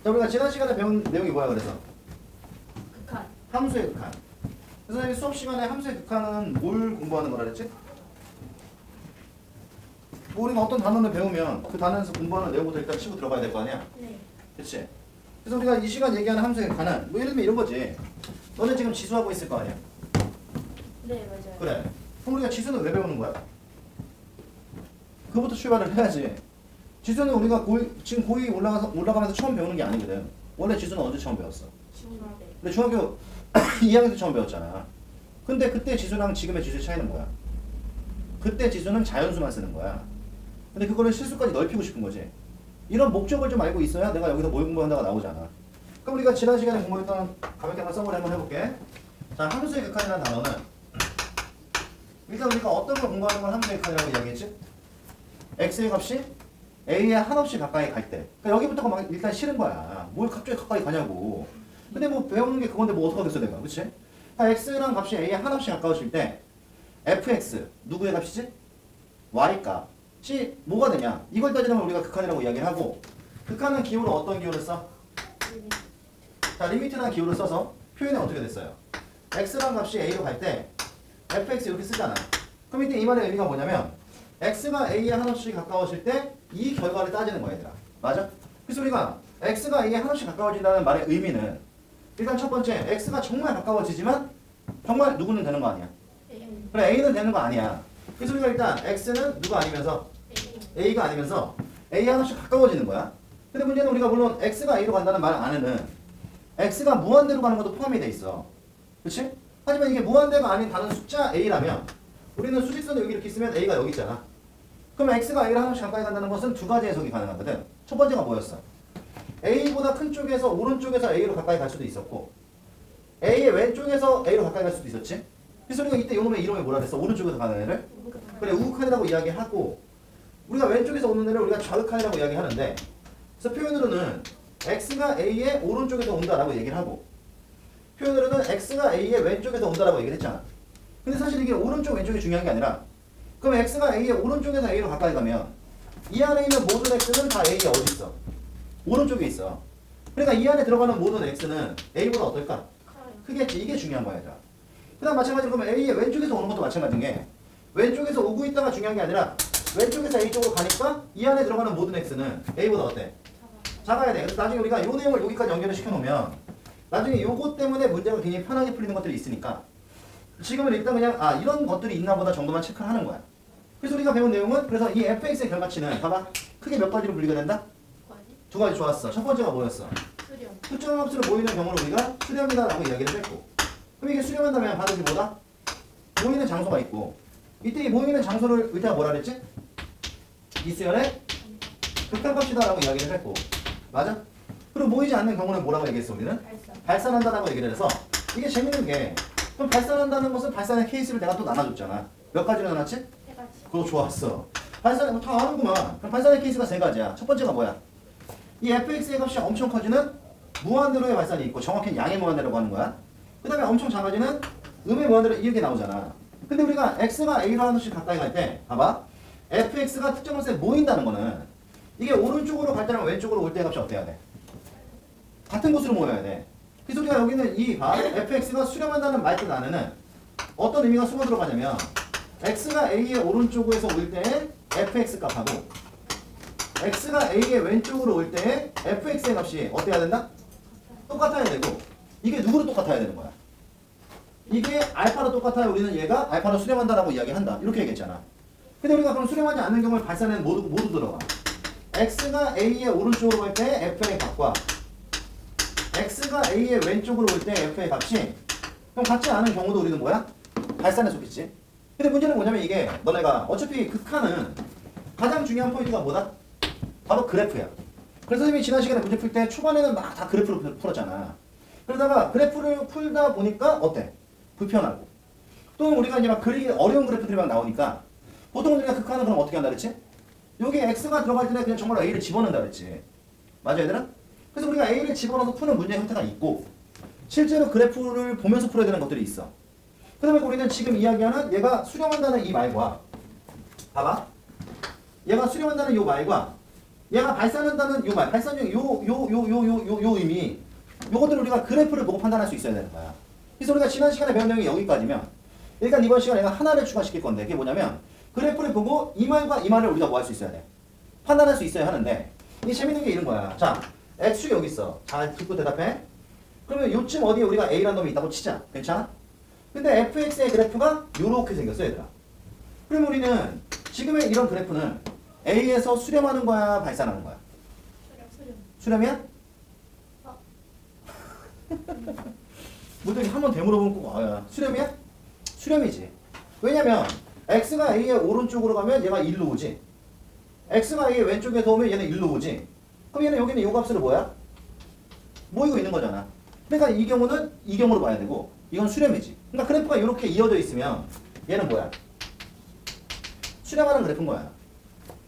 자, 우리가 지난 시간에 배운 내용이 뭐야 그래서? 극한. 함수의 극한. 그래서 이 수업 시간에 함수의 극한은 뭘 공부하는 거라 그랬지? 뭐 우리가 어떤 단어를 배우면 그 단어에서 공부하는 내용부터 일단 치고 들어가야 될 거 아니야? 네. 그치? 그래서 우리가 이 시간 얘기하는 함수의 극한은 뭐 예를 들면 이런 거지. 너네 지금 지수하고 있을 거 아니야? 네, 맞아요. 그래. 그럼 우리가 지수는 왜 배우는 거야? 그거부터 출발을 해야지. 지수는 우리가 지금 고2 올라가면서 처음 배우는 게 아니거든. 원래 지수는 언제 처음 배웠어? 중학교. 근데 중학교 2학년 때 처음 배웠잖아. 근데 그때 지수랑 지금의 지수의 차이는 뭐야? 그때 지수는 자연수만 쓰는 거야. 근데 그거를 실수까지 넓히고 싶은 거지. 이런 목적을 좀 알고 있어야 내가 여기서 뭘 공부한다가 나오잖아. 그럼 우리가 지난 시간에 공부했던 가볍게 한번 써머리 한번 해볼게. 자, 함수의 극한이라는 단어는 일단 우리가 어떤 걸 공부하는 걸 함수의 극한이라고 이야기했지? x의 값이 a에 한없이 가까이 갈 때. 그러니까 여기부터가 막 일단 싫은 거야. 뭘 갑자기 가까이 가냐고. 근데 뭐 배우는 게 그건데 뭐 어떡하겠어 내가. 그치? x랑 값이 a에 한없이 가까워질 때 fx 누구의 값이지? y 값이 뭐가 되냐? 이걸 따지려면 우리가 극한이라고 이야기를 하고, 극한은 기호를 어떤 기호를 써? 자, 리미트라는 기호를 써서 표현이 어떻게 됐어요? x랑 값이 a로 갈 때 fx 이렇게 쓰잖아. 그럼 이때 이 말의 의미가 뭐냐면 x가 a에 한없이 가까워질 때 이 결과를 따지는 거야 얘들아. 맞아? 그래서 우리가 x가 a에 한없이 가까워진다는 말의 의미는 일단 첫 번째 x가 정말 가까워지지만 정말 누구는 되는 거 아니야. 그래, a는 되는 거 아니야. 그래서 우리가 일단 x는 누가 아니면서 a가 아니면서 a에 한없이 가까워지는 거야. 근데 문제는 우리가 물론 x가 a로 간다는 말 안에는 x가 무한대로 가는 것도 포함이 돼 있어. 그렇지? 하지만 이게 무한대가 아닌 다른 숫자 a라면 우리는 수직선을 여기 이렇게 쓰면 a가 여기 있잖아. 그럼 x가 a를 한없이 가까이 간다는 것은 두 가지 해석이 가능하거든. 첫 번째가 뭐였어? a보다 큰 쪽에서 오른쪽에서 a로 가까이 갈 수도 있었고 a의 왼쪽에서 a로 가까이 갈 수도 있었지. 그래서 우리가 이때 요놈의 이름이 뭐라 그랬어? 오른쪽에서 가는 애를? 그래, 우극한이라고 이야기하고 우리가 왼쪽에서 오는 애를 우리가 좌극한이라고 이야기하는데, 그래서 표현으로는 x가 a의 오른쪽에서 온다라고 얘기를 하고 표현으로는 x가 a의 왼쪽에서 온다라고 얘기를 했잖아. 근데 사실 이게 오른쪽 왼쪽이 중요한 게 아니라 그럼 x가 a의 오른쪽에서 a로 가까이 가면 이 안에 있는 모든 x는 다 a의 어디 있어? 오른쪽에 있어. 그러니까 이 안에 들어가는 모든 x는 a보다 어떨까? 크겠지. 이게 중요한 거야 얘들아. 그 다음 마찬가지로 그러면 a의 왼쪽에서 오는 것도 마찬가지인 게 왼쪽에서 오고 있다가 중요한 게 아니라 왼쪽에서 a 쪽으로 가니까 이 안에 들어가는 모든 x는 a보다 어때? 작아야 돼. 그래서 나중에 우리가 이 내용을 여기까지 연결을 시켜놓으면 나중에 요것 때문에 문제가 굉장히 편하게 풀리는 것들이 있으니까 지금은 일단 그냥 이런 것들이 있나 보다 정도만 체크를 하는 거야. 그래서 우리가 배운 내용은 그래서 이 fx의 결과치는 봐봐. 크게 몇 가지로 분리가 된다? 두 가지. 좋았어. 첫 번째가 뭐였어? 수렴. 특정 함수로 모이는 경우를 우리가 수렴이다라고 이야기를 했고, 그럼 이게 수렴한다면 반드시 뭐다? 모이는 장소가 있고, 이때 이 모이는 장소를 의태가 뭐라 그랬지? 이수열의 극한값이다라고 이야기를 했고, 맞아? 그리고 모이지 않는 경우는 뭐라고 얘기했어 우리는? 발산한다라고 얘기를 해서 이게 재밌는 게 그럼 발산한다는 것은 발산의 케이스를 내가 또 나눠줬잖아. 몇 가지로 나눴지? 세 가지. 그거 좋았어. 발산 다 아는구만. 그럼 발산의 케이스가 세 가지야. 첫 번째가 뭐야? 이 fx의 값이 엄청 커지는 무한대로의 발산이 있고, 정확히 양의 무한대로라고 하는 거야. 그 다음에 엄청 작아지는 음의 무한대로 이렇게 나오잖아. 근데 우리가 x가 a로 하나씩 가까이 갈 때 봐봐. fx가 특정 값에 모인다는 거는 이게 오른쪽으로 갈 때랑 왼쪽으로 올 때 값이 어때야 돼? 같은 곳으로 모여야 돼. 그래서 우리가 여기는 이 fx가 수렴한다는 말뜻 안에는 어떤 의미가 숨어 들어가냐면 x가 a의 오른쪽에서 올 때의 fx 값하고 x가 a의 왼쪽으로 올 때의 fx의 값이 어때야 된다? 똑같아야 되고, 이게 누구로 똑같아야 되는 거야? 이게 알파로 똑같아야 우리는 얘가 알파로 수렴한다라고 이야기한다. 이렇게 얘기했잖아. 근데 우리가 그럼 수렴하지 않는 경우에 발산에는 모두 들어가. x가 a의 오른쪽으로 갈 때 f의 값과 x가 a의 왼쪽으로 올 때 f의 값이 그럼 같지 않은 경우도 우리는 뭐야? 발산에 속했지. 근데 문제는 뭐냐면 이게 너네가 어차피 극한은 가장 중요한 포인트가 뭐다? 바로 그래프야. 그래서 선생님이 지난 시간에 문제 풀 때 초반에는 막 다 그래프로 풀었잖아. 그러다가 그래프를 풀다 보니까 어때? 불편하고. 또 우리가 이제 막 그리기 어려운 그래프들이 막 나오니까 보통 우리가 극한은 그럼 어떻게 한다 그랬지? 여기에 x가 들어갈 때는 그냥 정말 a를 집어넣는다 그랬지. 맞아 얘들아? 그래서 우리가 a를 집어넣어서 푸는 문제 형태가 있고 실제로 그래프를 보면서 풀어야 되는 것들이 있어. 그다음에 우리는 지금 이야기하는 얘가 수렴한다는 이 말과 봐봐. 얘가 수렴한다는 이 말과 얘가 발산한다는 요 말, 발산형 요 의미, 요것들을 우리가 그래프를 보고 판단할 수 있어야 되는 거야. 그래서 우리가 지난 시간에 배운 내용이 여기까지면, 일단 이번 시간에 내가 하나를 추가시킬 건데, 그게 뭐냐면 그래프를 보고 이 말과 이 말을 우리가 뭐 할 수 있어야 돼? 판단할 수 있어야 하는데, 이게 재밌는 게 이런 거야. 자, x축이 여기 있어. 잘 듣고 대답해. 그러면 요쯤 어디에 우리가 a라는 놈이 있다고 치자. 괜찮아? 근데 fx의 그래프가 요렇게 생겼어, 얘들아. 그럼 우리는 지금의 이런 그래프는 a에서 수렴하는 거야, 발산하는 거야? 수렴. 수렴이야? 어. 뭐든지 한 번 더 물어보면 꼭 와야. 수렴이야? 수렴이지. 왜냐면 x가 a의 오른쪽으로 가면 얘가 1로 오지. x가 a의 왼쪽에서 오면 얘는 1로 오지. 그럼 얘는 여기는 요 값으로 뭐야? 모이고 있는 거잖아. 그러니까 이 경우는 이 경우로 봐야 되고, 이건 수렴이지. 그러니까 그래프가 이렇게 이어져 있으면 얘는 뭐야? 수렴하는 그래프인 거야.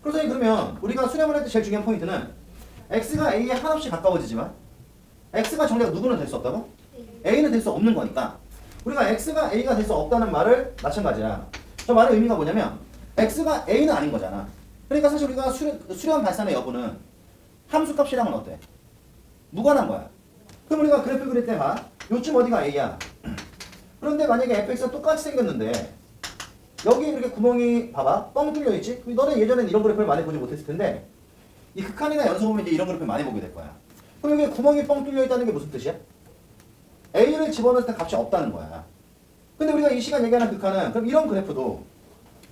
그래서 그러면 우리가 수렴을 할 때 제일 중요한 포인트는 x가 a에 한없이 가까워지지만 x가 정작 누구는 될 수 없다고? a는 될 수 없는 거니까 우리가 x가 a가 될 수 없다는 말을 마찬가지야. 저 말의 의미가 뭐냐면 x가 a는 아닌 거잖아. 그러니까 사실 우리가 수렴 발산의 여부는 함수 값이랑은 어때? 무관한 거야. 그럼 우리가 그래프 그릴 때 봐. 요쯤 어디가 a야? 그런데 만약에 fx가 똑같이 생겼는데 여기 이렇게 구멍이 봐봐 뻥 뚫려 있지? 너는 예전엔 이런 그래프를 많이 보지 못했을 텐데 이 극한이나 연속 보면 이제 이런 그래프를 많이 보게 될 거야. 그럼 여기 구멍이 뻥 뚫려 있다는 게 무슨 뜻이야? a를 집어넣을 때 값이 없다는 거야. 근데 우리가 이 시간 얘기하는 극한은 그럼 이런 그래프도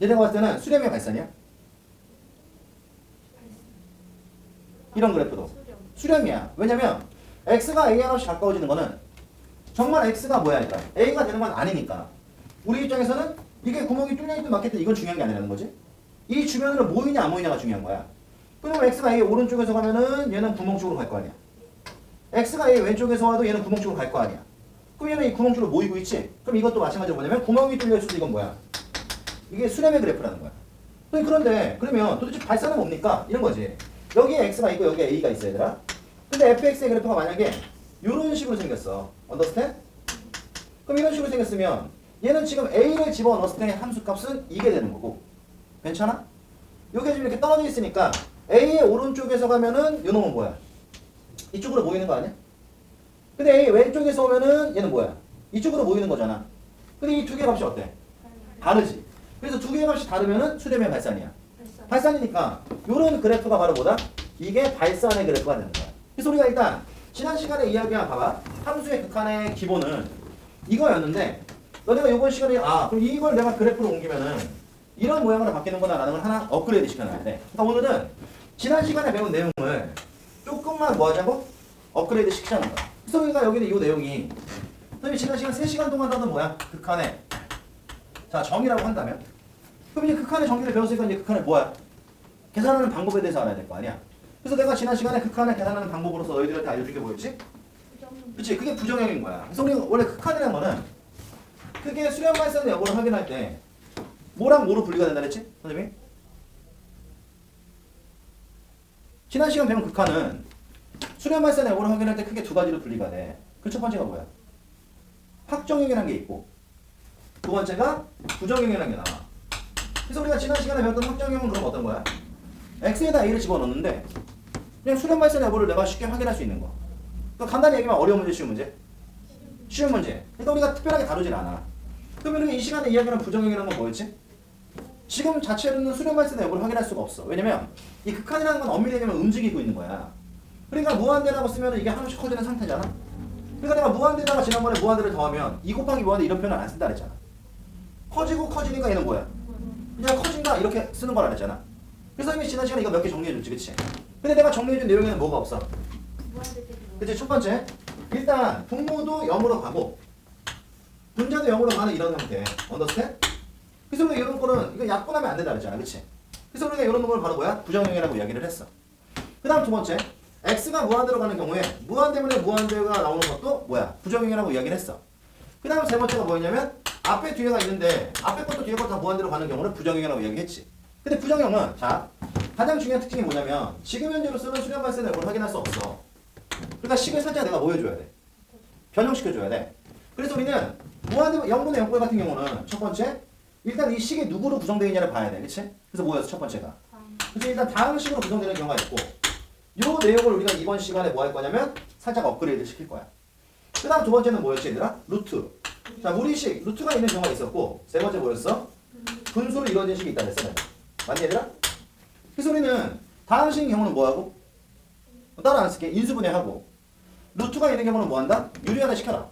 얘네가 봤을 때는 수렴의 발산이야? 이런 그래프도 수렴. 수렴이야. 왜냐면 x가 a 하나씩 가까워지는 거는 정말 x가 뭐야 일단 a가 되는 건 아니니까 우리 입장에서는 이게 구멍이 뚫려있든 막혔든 이건 중요한 게 아니라는 거지. 이 주변으로 모이냐 안 모이냐가 중요한 거야. 그러면 x가 a 오른쪽에서 가면은 얘는 구멍 쪽으로 갈 거 아니야. x가 a 왼쪽에서 와도 얘는 구멍 쪽으로 갈 거 아니야. 그럼 얘는 이 구멍 쪽으로 모이고 있지. 그럼 이것도 마찬가지로 뭐냐면 구멍이 뚫려있어도 이건 뭐야? 이게 수렴의 그래프라는 거야. 그런데 그러면 도대체 발산은 뭡니까? 이런 거지. 여기에 x가 있고 여기에 a가 있어 얘들아. 근데 fx의 그래프가 만약에 이런 식으로 생겼어. 언더스탠? 그럼 이런 식으로 생겼으면 얘는 지금 a를 집어넣었을 때 함수값은 이게 되는 거고. 괜찮아? 여기가 지금 이렇게 떨어져 있으니까 a의 오른쪽에서 가면은 요놈은 뭐야? 이쪽으로 모이는 거 아니야? 근데 a 왼쪽에서 오면은 얘는 뭐야? 이쪽으로 모이는 거잖아. 근데 이 두 개의 값이 어때? 다르지. 그래서 두 개의 값이 다르면은 수렴의 발산이야. 발산. 발산이니까 요런 그래프가 바로 뭐다? 이게 발산의 그래프가 되는 거야. 그래서 우리가 일단 지난 시간에 이야기한 봐봐. 함수의 극한의 기본은 이거였는데 너네가 이번 시간에 그럼 이걸 내가 그래프로 옮기면은 이런 모양으로 바뀌는구나 라는 걸 하나 업그레이드 시켜놔야 돼. 그러니까 오늘은 지난 시간에 배운 내용을 조금만 뭐 하자고? 업그레이드 시키자는 거야. 그래서 우리가 여기는 이 내용이 선생님이 지난 시간 3시간 동안 하던 뭐야? 극한의 자 정의라고 한다면 그럼 이제 극한의 정의를 배웠으니까 이제 극한을 뭐야? 계산하는 방법에 대해서 알아야 될 거 아니야? 그래서 내가 지난 시간에 극한을 계산하는 방법으로서 너희들한테 알려준 게 뭐였지? 그치? 그게 부정형인 거야. 그래서 우리가 원래 극한이라는 거는 그게 수렴 발산의 여부를 확인할 때 뭐랑 뭐로 분리가 된다 그랬지? 선생님이? 지난 시간 배운 극한은 수렴 발산의 여부를 확인할 때 크게 두 가지로 분리가 돼. 그 첫 번째가 뭐야? 확정형이라는 게 있고 두 번째가 부정형이라는 게 나와. 그래서 우리가 지난 시간에 배웠던 확정형은 그럼 어떤 거야? x에다 a를 집어넣는데 그냥 수렴 발산의 여부를 내가 쉽게 확인할 수 있는 거. 그러니까 간단히 얘기하면 어려운 문제, 쉬운 문제? 쉬운 문제. 그러니까 우리가 특별하게 다루질 않아. 그러면 이 시간에 이야기하는 부정형이라는 건 뭐였지? 지금 자체로는 수렴 발산의 여부를 확인할 수가 없어. 왜냐면 이 극한이라는 건 엄밀히 얘기하면 움직이고 있는 거야. 그러니까 무한대라고 쓰면 이게 하나씩 커지는 상태잖아. 그러니까 내가 무한대다가 지난번에 무한대를 더하면 2 곱하기 무한대 이런 표현을 안 쓴다 그랬잖아. 커지고 커지니까 얘는 뭐야? 그냥 커진다 이렇게 쓰는 거라 그랬잖아. 그래서 이미 지난 시간에 이거 몇 개 정리해줬지, 그치? 근데 내가 정리해준 내용에는 뭐가 없어? 그치, 첫 번째. 일단 분모도 0으로 가고 분자도 0으로 가는 이런 형태. 언더스탠? 그래서 우리가 이런 거는 이거 약분하면 안 된다 그랬잖아, 그치? 그래서 우리가 이런 걸 바로 뭐야? 부정형이라고 이야기를 했어. 그 다음 두 번째. x가 무한대로 가는 경우에 무한대문에 무한대가 나오는 것도 뭐야? 부정형이라고 이야기를 했어. 그 다음 세 번째가 뭐였냐면 앞에 뒤에가 있는데 앞에 것도 뒤에 것도 다 무한대로 가는 경우는 부정형이라고 이야기했지. 근데 부정형은 자 가장 중요한 특징이 뭐냐면 지금 현재로서는 수렴 발생을 확인할 수 없어. 그러니까 식을 살짝 내가 뭐 해줘야 돼? 변형시켜줘야 돼. 그래서 우리는 무한대 0분의 0꼴 같은 경우는 첫 번째 일단 이 식이 누구로 구성되어 있냐를 봐야 돼. 그치? 그래서 뭐였어 첫 번째가? 그래서 일단 다항식으로 구성되는 경우가 있고 요 내용을 우리가 이번 시간에 뭐 할 거냐면 살짝 업그레이드 시킬 거야. 그 다음 두 번째는 뭐였지 얘들아? 루트. 자 무리식 루트가 있는 경우가 있었고 세 번째 뭐였어? 분수로 이루어진 식이 있다 그랬어. 맞니 얘들아? 그래서 우리는 다항식인 경우는 뭐하고? 따라 안 쓸게. 인수분해하고 루트가 있는 경우는 뭐한다? 유리화를 시켜라.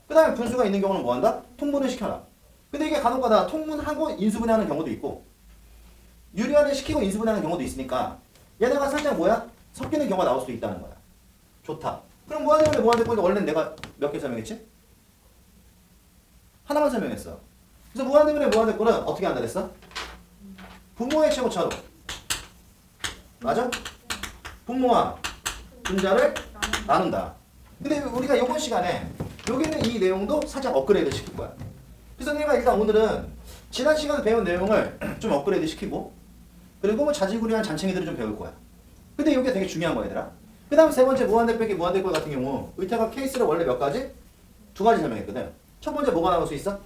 그 다음에 분수가 있는 경우는 뭐한다? 통분을 시켜라. 근데 이게 간혹가다 통분하고 인수분해하는 경우도 있고 유리화를 시키고 인수분해하는 경우도 있으니까 얘네가 살짝 뭐야? 섞이는 경우가 나올 수도 있다는 거야. 좋다. 그럼 무한대분의 무한대꼴도 원래는 내가 몇 개 설명했지? 하나만 설명했어. 그래서 무한대분의 무한대꼴은 어떻게 한다 그랬어? 분모의 최고차로. 맞아? 분모와 분자를 나눈다. 근데 우리가 이번 시간에 여기는 이 내용도 살짝 업그레이드 시킬 거야. 그래서 내가 일단 오늘은 지난 시간에 배운 내용을 좀 업그레이드 시키고 그리고 뭐 자지구리한 잔챙이들을 좀 배울 거야. 근데 이게 되게 중요한 거야 얘들아. 그 다음 세 번째 무한대 빼기 무한대꼴 같은 경우 의태가 케이스를 원래 몇 가지? 두 가지 설명했거든. 첫 번째 뭐가 나올 수 있어?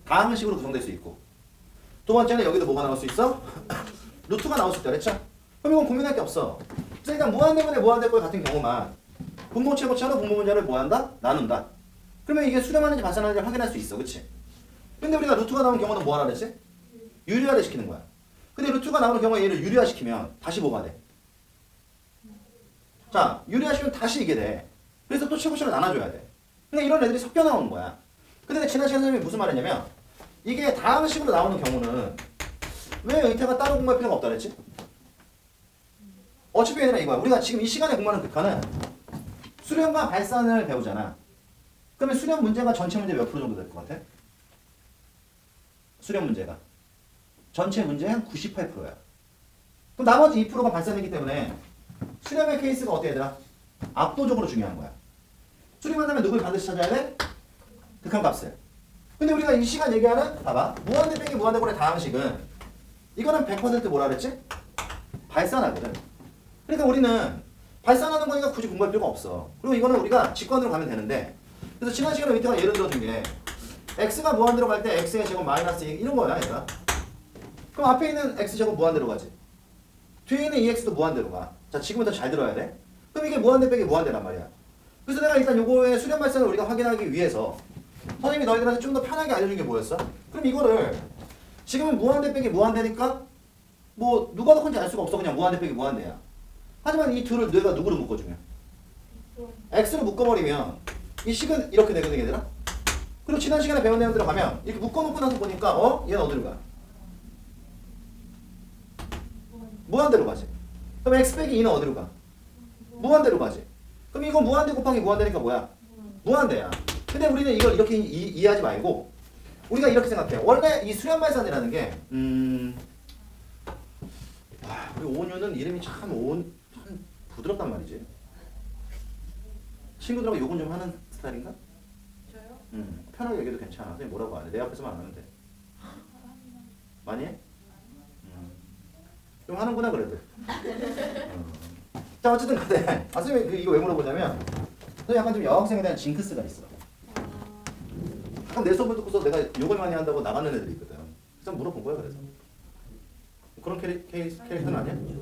다항식으로 구성될 수 있고 두 번째는 여기도 뭐가 나올 수 있어? 루트가 나올 수 있다 그랬죠? 그럼 이건 고민할 게 없어. 그래서 일단 무한대분의 무한대꼴 같은 경우만 분모 최고차로 분모 분자를 뭐한다? 나눈다. 그러면 이게 수렴하는지 발산하는지 확인할 수 있어. 그치? 근데 우리가 루트가 나오는 경우는 뭐 하라 그랬지? 유리화를 시키는 거야. 근데 루트가 나오는 경우에 얘를 유리화 시키면 다시 뭐가 돼? 자, 유리화 시키면 다시 이게 돼. 그래서 또 최고차로 나눠줘야 돼. 그러니까 이런 애들이 섞여 나오는 거야. 근데 지난 시간에 선생님이 무슨 말 했냐면 이게 다항식으로 나오는 경우는 왜 의태가 따로 공부할 필요가 없다 그랬지? 어차피 얘들아 이거야. 우리가 지금 이 시간에 공부하는 극한은 수렴과 발산을 배우잖아. 그러면 수렴 문제가 전체 문제 몇 프로 정도 될 것 같아? 수렴 문제가. 전체 문제의 한 98%야. 그럼 나머지 2%가 발산이기 때문에 수렴의 케이스가 어때 얘들아? 압도적으로 중요한 거야. 수렴한다면 누굴 반드시 찾아야 돼? 극한값을. 근데 우리가 이 시간 얘기하는 봐봐. 무한대 빼기 무한대꼴의 다항식은 이거는 100% 뭐라 그랬지? 발산하거든. 그러니까 우리는 발산하는 거니까 굳이 공부할 필요가 없어. 그리고 이거는 우리가 직관으로 가면 되는데 그래서 지난 시간에 밑에가 예를 들어준 게 x가 무한대로 갈 때 x의 제곱 마이너스 2 이런 거야 얘들아. 그럼 앞에 있는 x제곱 무한대로 가지. 뒤에 있는 2x도 무한대로 가. 자 지금부터 잘 들어야 돼. 그럼 이게 무한대 빼기 무한대란 말이야. 그래서 내가 일단 요거의 수렴 발산을 우리가 확인하기 위해서 선생님이 너희들한테 좀 더 편하게 알려준 게 뭐였어? 그럼 이거를 지금은 무한대 빼기 무한대니까 뭐 누가 더 큰지 알 수가 없어. 그냥 무한대 빼기 무한대야. 하지만 이 둘을 내가 누구로 묶어주면 x로 묶어버리면 이 식은 이렇게 되거든 얘들아. 그리고 지난 시간에 배운 내용대로 가면 이렇게 묶어놓고 나서 보니까 얘는 어디로 가? 무한대로 가지. 그럼 x 빼기 2는 어디로 가? 무한대로 가지. 그럼 이건 무한대 곱하기 무한대니까 뭐야? 무한대야. 근데 우리는 이걸 이렇게 이해하지 말고 우리가 이렇게 생각해. 원래 이 수렴발산이라는 게 우리 온유는 이름이 참 부드럽단 말이지. 친구들하고 욕은 좀 하는 스타일인가? 저요? 편하게 얘기해도 괜찮아. 선생님 뭐라고 안 해. 내 앞에서만 안 하면 돼. 많이 해? 좀 하는구나 그래도. 자 어쨌든 간에 선생님 이거 왜 물어보냐면 선생님 약간 좀 여학생에 대한 징크스가 있어. 가끔 내 수업을 듣고서 내가 욕을 많이 한다고 나가는 애들이 있거든. 그래서 물어본 거야 그래서. 그런 캐릭터는 아니야? 그래?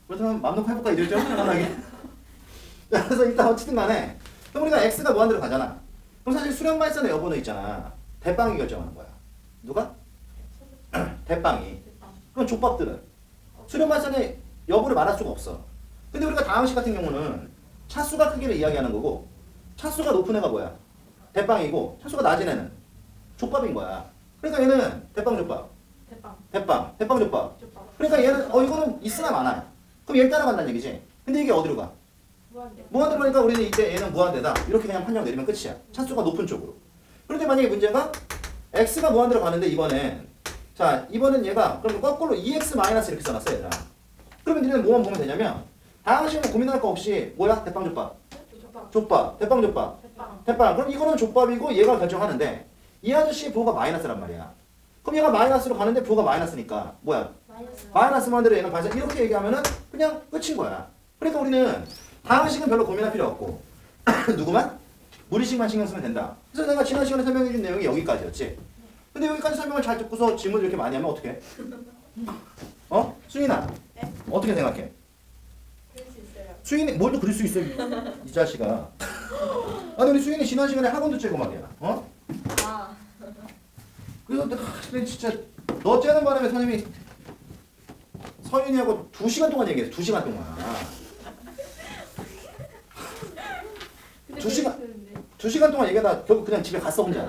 그렇다면 맘 놓고 해볼까 이럴 줄 편안하게. 그래서 일단 어쨌든 간에 그럼 우리가 x가 무한대로 가잖아. 그럼 사실 수렴 발산의 여부는 있잖아. 대빵이 결정하는 거야. 누가? 대빵이. 그럼 족밥들은 수렴 발산의 여부를 말할 수가 없어. 근데 우리가 다항식 같은 경우는 차수가 크기를 이야기하는 거고 차수가 높은 애가 뭐야? 대빵이고 차수가 낮은 애는 족밥인 거야. 그러니까 얘는 대빵 족밥. 대빵 족밥. 그러니까 얘는 이거는 있으나 마나야. 그럼 얘를 따라간다는 얘기지. 근데 이게 어디로 가? 무한대로 가니까 우리는 이때 얘는 무한대다. 이렇게 그냥 판정 내리면 끝이야. 차수가 높은 쪽으로. 그런데 만약에 문제가 x가 무한대로 가는데 이번엔 얘가 그럼 거꾸로 2x 마이너스 이렇게 써놨어 얘들아. 그러면 니네는 뭐만 보면 되냐면 다항식은 고민할 거 없이 뭐야? 대빵 족밥. 족밥. 대빵 족밥. 대빵. 그럼 이거는 족밥이고 얘가 결정하는데 이 아저씨의 부호가 마이너스란 말이야. 그럼 얘가 마이너스로 가는데 부호가 마이너스니까 뭐야? 마이너스 무한대로 얘는 발산 이렇게 얘기하면은 그냥 끝인 거야. 그러니까 우리는 다항식은 별로 고민할 필요 없고 누구만? 무리식만 신경 쓰면 된다. 그래서 내가 지난 시간에 설명해준 내용이 여기까지였지. 근데 여기까지 설명을 잘 듣고서 질문을 이렇게 많이 하면 어떡해? 어? 수인아 네? 어떻게 생각해? 그럴 수 있어요. 수인이 뭘또 그릴 수 있어 이 자식아. 아니 우리 수인이 지난 시간에 학원도 째고 말이야. 어? 아. 그래서 근데 진짜 너 째는 바람에 선생님이 서윤이하고 2시간 동안 얘기했어. 2시간 동안. 근데 2시간 재밌었는데. 2시간 동안 얘기하다 결국 그냥 집에 갔어 혼자.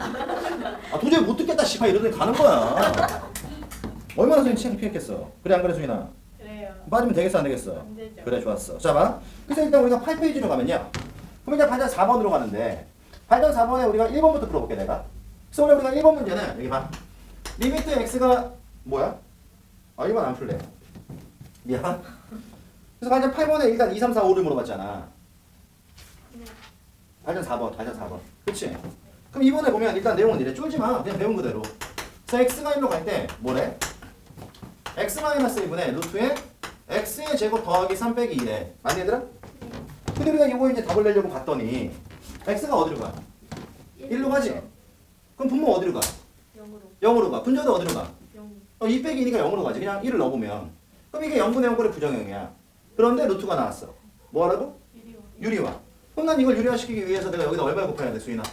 아 도저히 못 듣겠다 씨발 이러더니 가는 거야. 얼마나 선생님 창피했겠어. 그래 안 그래 수인아? 그래요. 빠지면 되겠어 안 되겠어? 안 되죠. 그래 좋았어. 자 봐. 그래서 일단 우리가 8페이지로 가면요. 그럼 이제 발전 4번으로 가는데 발전 4번에 우리가 1번부터 풀어볼게 내가. 그래서 오늘 우리가 1번 문제는 여기 봐. 리미트 x가 뭐야? 아 1번 안 풀래. 미안. 그래서 발전 8번에 일단 2, 3, 4, 5를 물어봤잖아. 네. 발전 4번. 그치? 그럼 이번에 보면 일단 내용은 이래. 쫄지 마. 그냥 배운 그대로. 그래서 x가 1로 갈 때 뭐래? x-1분의 루트에 x의 제곱 더하기 3 빼기 2래. 맞니 얘들아? 근데 우리가 이거 이제 답을 내려고 봤더니 x가 어디로 가? 1로 가지? 그럼 분모 어디로 가? 0으로. 0으로 가. 분자도 어디로 가? 0. 2 빼기 2니까 0으로 가지. 그냥 1을 넣어보면. 그럼 이게 0분의 0꼴의 부정형이야. 그런데 루트가 나왔어. 뭐하라고? 1이요. 유리화. 그럼 난 이걸 유리화시키기 위해서 내가 여기다 얼마를 곱해야 돼, 수인아?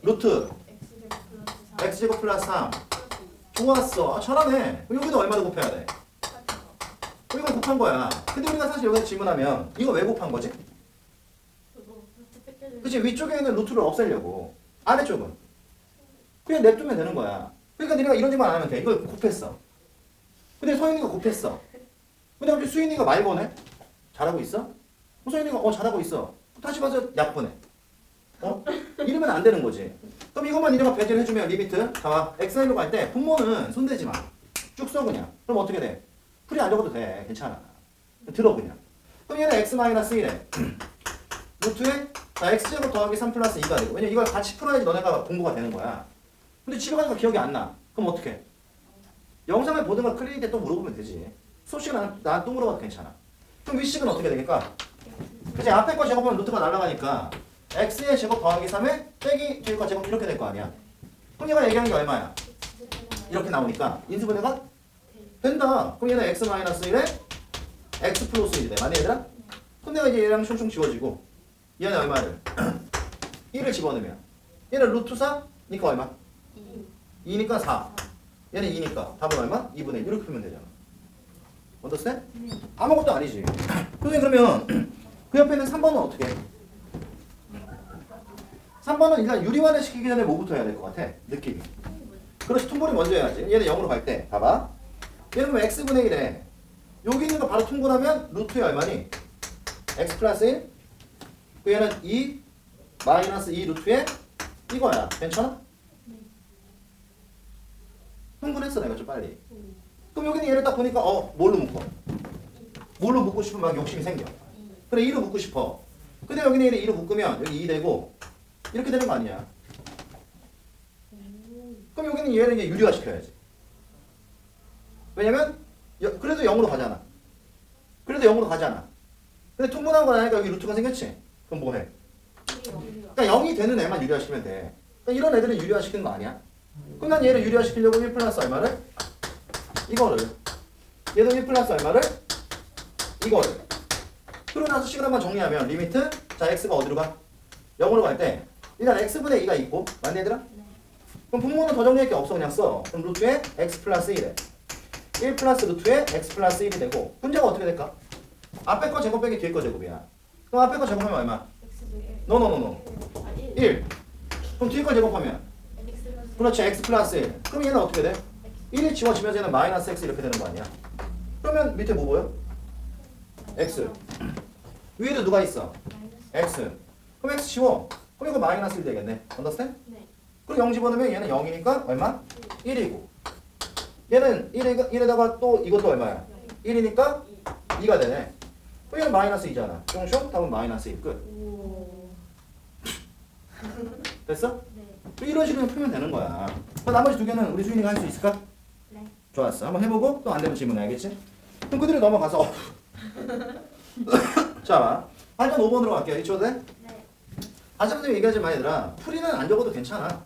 루트 루트 x제곱 플러스 3. x제곱 플러스 3. 좋았어. 아, 잘하네. 그럼 여기다 얼마를 곱해야 돼? 이걸 곱한 거야. 근데 우리가 사실 여기서 질문하면 이거 왜 곱한 거지? 그거 루트 뺏겨주는. 그치? 위쪽에 있는 루트를 없애려고. 아래쪽은 그냥 냅두면 되는 거야. 그러니까 네가 이런 질문 안 하면 돼. 이걸 곱했어. 근데 서윤이가 곱했어. 근데 갑자기 수인이가 말 거네? 잘하고 있어? 서윤이가 잘하고 있어. 다시 봐서 약분해. 이러면 안 되는 거지. 그럼 이것만 이제가 배제를 해주면 리미트. 봐봐. x로 갈 때 분모는 손대지 마. 쭉 써 그냥. 그럼 어떻게 돼? 풀이 안 적어도 돼. 괜찮아. 들어 그냥. 그럼 얘는 x-1래. 루트에 자, x제곱 더하기 3 플러스 2가 되고. 왜냐면 이걸 같이 풀어야지 너네가 공부가 되는 거야. 근데 집에 가니까 기억이 안 나. 그럼 어떡해? 영상을 보든가 클릭 때 또 물어보면 되지. 수업 시간 난 또 물어봐도 괜찮아. 그럼 윗식은 어떻게 되니까? 그치? 앞에 거 제곱하면 루트가 날아가니까 x의 제곱 더하기 3에 빼기 제곱과 제곱 이렇게 될 거 아니야. 그럼 얘가 얘기하는 게 얼마야? 이렇게 나오니까 인수분해가 된다. 그럼 얘는 x-1에 x 플러스 1이 돼. 맞니 얘들아? 그럼 내가 이제 얘랑 슝슝 지워지고 얘는 얼마를? 1을 집어넣으면 얘는 루트 4니까 얼마? 2니까 4. 얘는 2니까 답은 얼마? 2분의 1 이렇게 풀면 되잖아. 어떻세? 아무것도 아니지. 선생님 그러면 그 옆에 있는 3번은 어떻게 해? 3번은 일단 유리화를 시키기 전에 뭐부터 해야 될 것 같아? 느낌이. 그렇지. 통분이 먼저 해야지. 얘는 0으로 갈 때 봐봐. 얘는 그럼 x분의 1에 여기 있는 거 바로 통분하면 루트에 얼마니? x 플러스 1? 그 얘는 2 마이너스 2 루트에 이거야. 괜찮아? 흥분했어 내가 좀 빨리. 그럼 여기는 얘를 딱 보니까 뭘로 묶어? 뭘로 묶고 싶으면 막 욕심이 생겨. 그래 2로 묶고 싶어. 근데 여기는 얘를 2로 묶으면 여기 2 되고 이렇게 되는 거 아니야. 그럼 여기는 얘를 이제 유리화 시켜야지. 왜냐면 그래도 0으로 가잖아. 그래도 0으로 가잖아. 근데 통분한 거 나니까 여기 루트가 생겼지. 그럼 뭐 해? 그러니까 0이 되는 애만 유리화 시키면 돼. 그러니까 이런 애들은 유리화 시키는 거 아니야. 그럼 난 얘를 유리화 시키려고 1 플러스 얼마를? 이거를. 얘도 1 플러스 얼마를? 이거를. 그러고 나서 식을 한번 정리하면 리미트 자 x가 어디로 가? 0으로 갈 때 일단 x분의 2가 있고 맞니 얘들아? 그럼 분모는 더 정리할 게 없어 그냥 써. 그럼 루트에 x 플러스 1에 1 플러스 루트에 x 플러스 1이 되고 분자가 어떻게 될까? 앞에 거 제곱 빼기 뒤에 거 제곱이야. 그럼 앞에 거 제곱하면 얼마? 노노노노 1. 그럼 뒤에 거 제곱하면 그렇지 x 플러스 1. 그럼 얘는 어떻게 돼? 1이 지워지면서 얘는 마이너스 x 이렇게 되는 거 아니야. 그러면 밑에 뭐 보여? x. 위에도 누가 있어? x. 그럼 x 지워. 그럼 이거 마이너스 1 되겠네. 언더스탠? 그리고 0 집어넣으면 얘는 0이니까 얼마? 1이고 얘는 1에다가 또 이것도 얼마야? 1이니까 2가 되네. 그럼 얘는 마이너스 2잖아. 뿅쇼? 답은 마이너스 1 끝. 됐어? 이런 식으로 풀면 되는 거야. 그럼 나머지 두 개는 우리 수인이가 할 수 있을까? 네. 좋았어. 한번 해보고 또 안 되면 질문해야겠지? 그럼 그대로 넘어가서 자, 발전 5번으로 갈게요. 이쪽도 돼? 다시 한번 얘기하지 마 얘들아. 풀이는 안 적어도 괜찮아.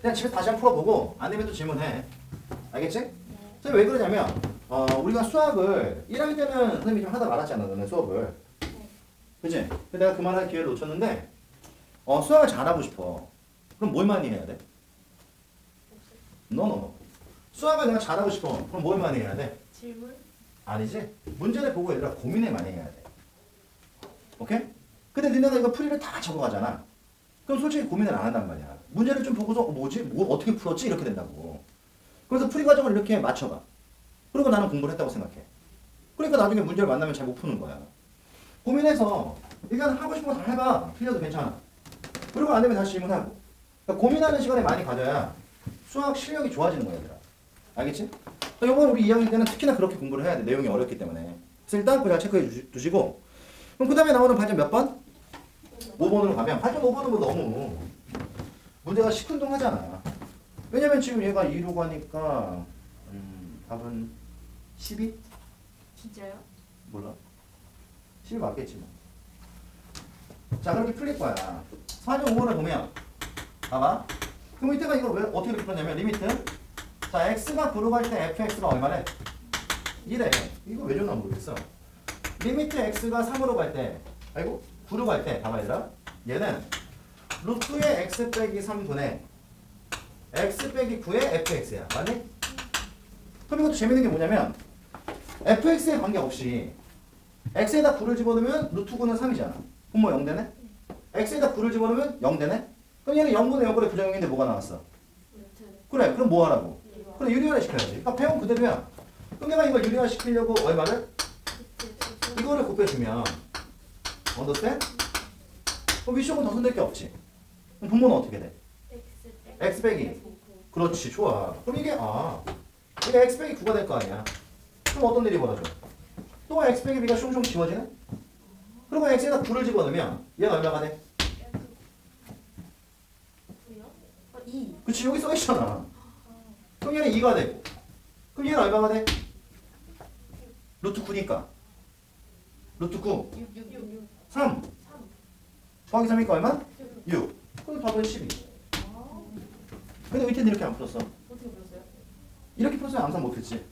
그냥 집에 다시 한번 풀어보고 안 되면 또 질문해. 알겠지? 선생님 왜 그러냐면 우리가 수학을 1학년 때는 선생님이 좀 하다 말았잖아. 너네 수업을. 그치? 근데 내가 그만할 기회를 놓쳤는데 수학을 잘하고 싶어. 그럼 뭘 많이 해야 돼? 노노. 수학을 내가 잘하고 싶어. 그럼 뭘 많이 해야 돼? 질문? 아니지. 문제를 보고 얘들아 고민을 많이 해야 돼. 오케이? 근데 니네가 이거 풀이를 다 적어가잖아. 그럼 솔직히 고민을 안 한단 말이야. 문제를 좀 보고서 뭐지? 뭐 어떻게 풀었지? 이렇게 된다고. 그래서 풀이 과정을 이렇게 맞춰봐. 그리고 나는 공부를 했다고 생각해. 그러니까 나중에 문제를 만나면 잘 못 푸는 거야. 고민해서 일단 하고 싶은 거 다 해봐. 틀려도 괜찮아. 그리고 안 되면 다시 질문하고. 그러니까 고민하는 시간을 많이 가져야 수학 실력이 좋아지는 거야, 얘들아. 알겠지? 이번 우리 2학년 때는 특히나 그렇게 공부를 해야 돼. 내용이 어렵기 때문에. 그래서 일단 그냥 체크해 두시고. 그럼 그 다음에 나오는 발전 몇 번? 5번으로 가면 발전 5번은 뭐 너무 문제가 시큰둥하잖아. 왜냐면 지금 얘가 2로 가니까 답은 12? 진짜요? 몰라. 10이 맞겠지 뭐. 자 그렇게 풀릴 거야. 발전 5번을 보면 봐봐. 그럼 이때가 이거 왜 어떻게 이렇게 풀었냐면 리미트 자 x가 9로 갈 때 fx가 얼마래? 1에 이거 왜 줬나 모르겠어. 리미트 x가 3으로 갈 때 아이고 9로 갈 때 봐봐 얘들아 얘는 루트의 x 빼기 3분의 x 빼기 9의 fx야 맞니? 그럼 이것도 재밌는 게 뭐냐면 fx에 관계없이 x에다 9를 집어넣으면 루트 9는 3이잖아. 그럼 뭐 0되네? x에다 9를 집어넣으면 0되네? 그럼 얘는 0분의 0분의 부정형인데 뭐가 나왔어? 루트. 그래 그럼 뭐 하라고? 이거. 그래 유리화를 시켜야지. 그러니까 배운 그대로야. 그럼 내가 이걸 유리화 시키려고 얼마를? 이거를 곱해주면 언더스탠? 그럼 위쪽은 더 손댈 게 없지. 그럼 분모는 어떻게 돼? x 빼기. 그렇지 좋아. 그럼 이게 이게 x 빼기 9가 될 거 아니야. 그럼 어떤 일이 벌어져? 또 x 빼기 b가 숑숑 지워지네? 그리고 x에다 9를 집어넣으면 얘는 얼마가 돼? 2. 그치 여기 써있잖아. 그럼 얘는 2가 되고 그럼 얘는 얼마가 돼? 루트 9니까 루트 9 6, 6, 6, 6. 3 3. 더하기 3이니까 얼마? 6 그럼 답은 12. 근데 밑에는 이렇게 안 풀었어. 어떻게 풀었어요? 이렇게 풀었으면 암산 못했지.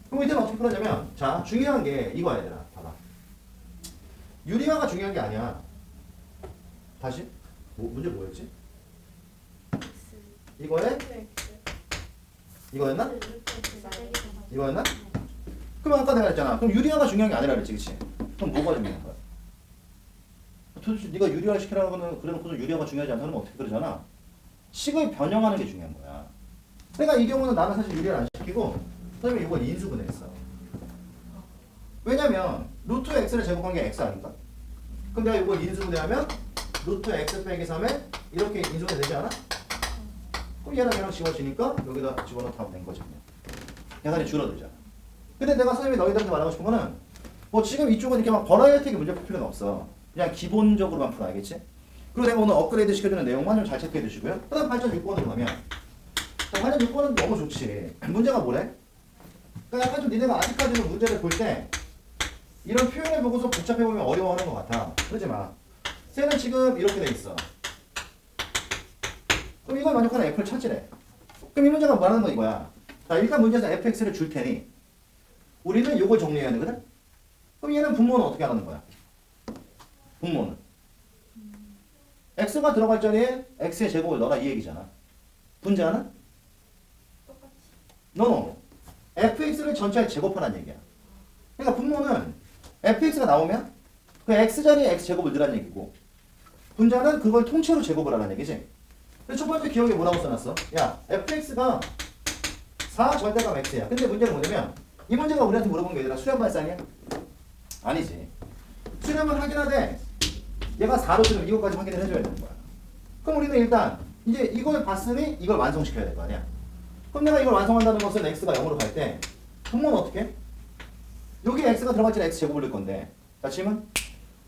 그럼 이때는 어떻게 풀었냐면 자 중요한 게 이거야 얘들아. 봐봐. 유리화가 중요한 게 아니야. 다시 문제 뭐였지? X. 이거에 X. 이거였나? 루트 X 빼기 이거였나? 그럼 아까 내가 했잖아. 그럼 유리화가 중요한 게 아니라 그랬지, 그치? 그럼 뭐가 중요한 거야? 도대체 네가 유리화 시키라고는 그래놓고서 유리화가 중요하지 않다면 어떻게 그러잖아? 식을 변형하는 게 중요한 거야. 그러니까 이 경우는 나는 사실 유리화를 안 시키고 선생님이 이걸 인수분해했어. 왜냐면 루트 x를 제곱한 게 x 아닌가? 그럼 내가 이걸 인수분해하면 루트 x 빼기 3에 이렇게 인수분해 되지 않아? 그럼 얘랑 지워지니까 여기다 집어넣다 된 거지 그냥. 계산이 줄어들잖아. 근데 내가 선생님이 너희들한테 말하고 싶은 거는 뭐 지금 이쪽은 이렇게 막 버라이어티하게 문제 풀 필요는 없어. 그냥 기본적으로만 풀어 알겠지? 그리고 내가 오늘 업그레이드 시켜주는 내용만 좀 잘 체크해 주시고요. 그 다음 발전 6번으로 가면 발전 6번은 너무 좋지. 문제가 뭐래? 그러니까 약간 좀 니네가 아직까지는 문제를 볼 때 이런 표현을 보고서 복잡해보면 어려워하는 것 같아. 그러지 마. 쟤는 지금 이렇게 돼 있어. 그럼 이걸 만족하는 f를 찾지래. 그럼 이 문제가 뭐라는 거 이거야. 자 일단 문제에서 fx를 줄 테니 우리는 이걸 정리해야 되거든? 그럼 얘는 분모는 어떻게 하라는 거야? 분모는 x가 들어갈 자리에 x의 제곱을 넣어라 이 얘기잖아. 분자는? 똑같이. 노노. fx를 전체에 제곱하라는 얘기야. 그러니까 분모는 fx가 나오면 그 x 자리에 x 제곱을 넣으라는 얘기고 분자는 그걸 통째로 제곱을 하라는 얘기지. 그래서 첫 번째 기억에 뭐라고 써놨어? 야 fx가 4 절대값 x야. 근데 문제는 뭐냐면 이 문제가 우리한테 물어본 게 아니라 수렴 발산이야? 아니지. 수렴을 확인하되 얘가 4로 쓰면 이것까지 확인을 해줘야 되는 거야. 그럼 우리는 일단 이제 이걸 봤으니 이걸 완성시켜야 될 거 아니야. 그럼 내가 이걸 완성한다는 것은 x가 0으로 갈 때 분모는 어떻게 해? 여기 x가 들어갈 때 x 제곱을 넣을 건데 자 질문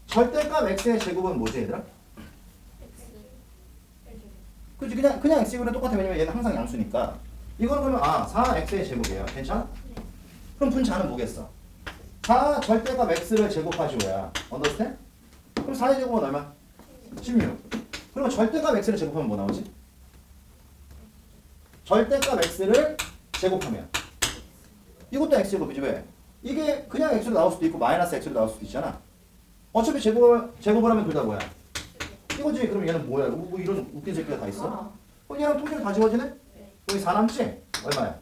절대값 x의 제곱은 뭐지 얘들아? X. 그치 그냥 x제곱이랑 똑같아. 왜냐면 얘는 항상 양수니까 이거는 그러면 4x의 제곱이에요. 괜찮아? 그럼 분자는 뭐겠어? 4 절대값 x를 제곱하시오야. 언더스탠? 그럼 4의 제곱은 얼마? 16. 그리고 절대값 x를 제곱하면 뭐 나오지? 절대값 x를 제곱하면 이것도 x제곱이지 왜? 이게 그냥 x로 나올 수도 있고 마이너스 x로 나올 수도 있잖아. 어차피 제곱을 하면 둘 다 뭐야? 이거지. 그럼 얘는 뭐야? 뭐 이런 웃긴 새끼가 다 있어? 그럼 얘랑 통째로 다 지워지네? 네. 여기 4 남지? 얼마야?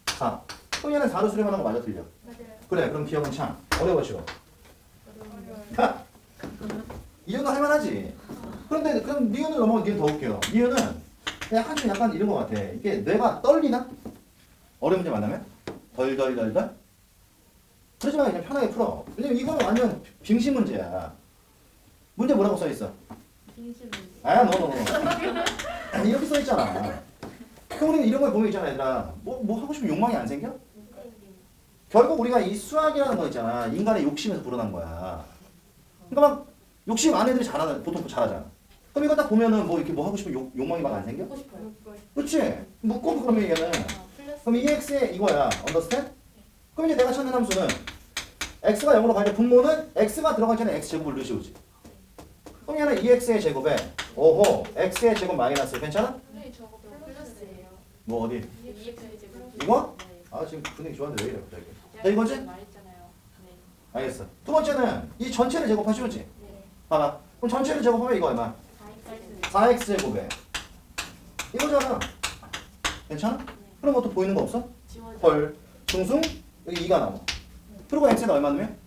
4. 그럼 얘는 4로 수렴하는 거 맞아 틀려? 맞아요. 그래. 그럼 기억은 참 어려워 쉬워. 어려워요. 이 정도 할만하지. 그런데 그럼 니은을 넘어가면 니은 더 웃겨요. 니은은 그냥 한줄 약간 이런 거 같아. 이게 뇌가 떨리나? 어려운 문제 만나면? 덜덜덜덜? 그러지 말고 그냥 편하게 풀어. 왜냐면 이거는 완전 빙신 문제야. 문제 뭐라고 써있어? 빙신 문제. 아, 너. 이렇게 써있잖아. 그럼 우리는 이런 걸 보면 있잖아, 얘들아. 뭐 하고 싶으면 욕망이 안 생겨? 결국 우리가 이 수학이라는 거 있잖아. 인간의 욕심에서 불어난 거야. 그러니까 막 욕심 많은 애들이 보통 잘하잖아. 그럼 이거 딱 보면은 뭐 이렇게 뭐 하고 싶으면 욕망이 막 안 생겨? 먹고 싶어요. 그렇지? 묶고 그러면 얘는 플러스. 그럼 이 x의 이거야. 언더스탠? 그럼 이제 내가 찾는 함수는 x가 0으로 갈 때 분모는 x가 들어가기 전에 x제곱을 넣으시오지. 그럼 얘는 2x의 제곱에 오호 x의 제곱 마이너스 괜찮아? 네, 저거 플러스예요. 뭐 어디? EX의 제곱. 이거? 네. 아 지금 분위기 좋았는데 왜 이래 갑자기. 자 이거지? 말했잖아요. 네. 알겠어. 두 번째는 이 전체를 제곱하시오지. 네. 봐봐. 그럼 전체를 제곱하면 이거 얼마? 4X. 4x 제곱에 이거잖아. 괜찮아? 그럼 뭐 또 보이는 거 없어? 지워져. 헐. 중승 여기 2가 남아. 그리고 x는 얼마 넣으면?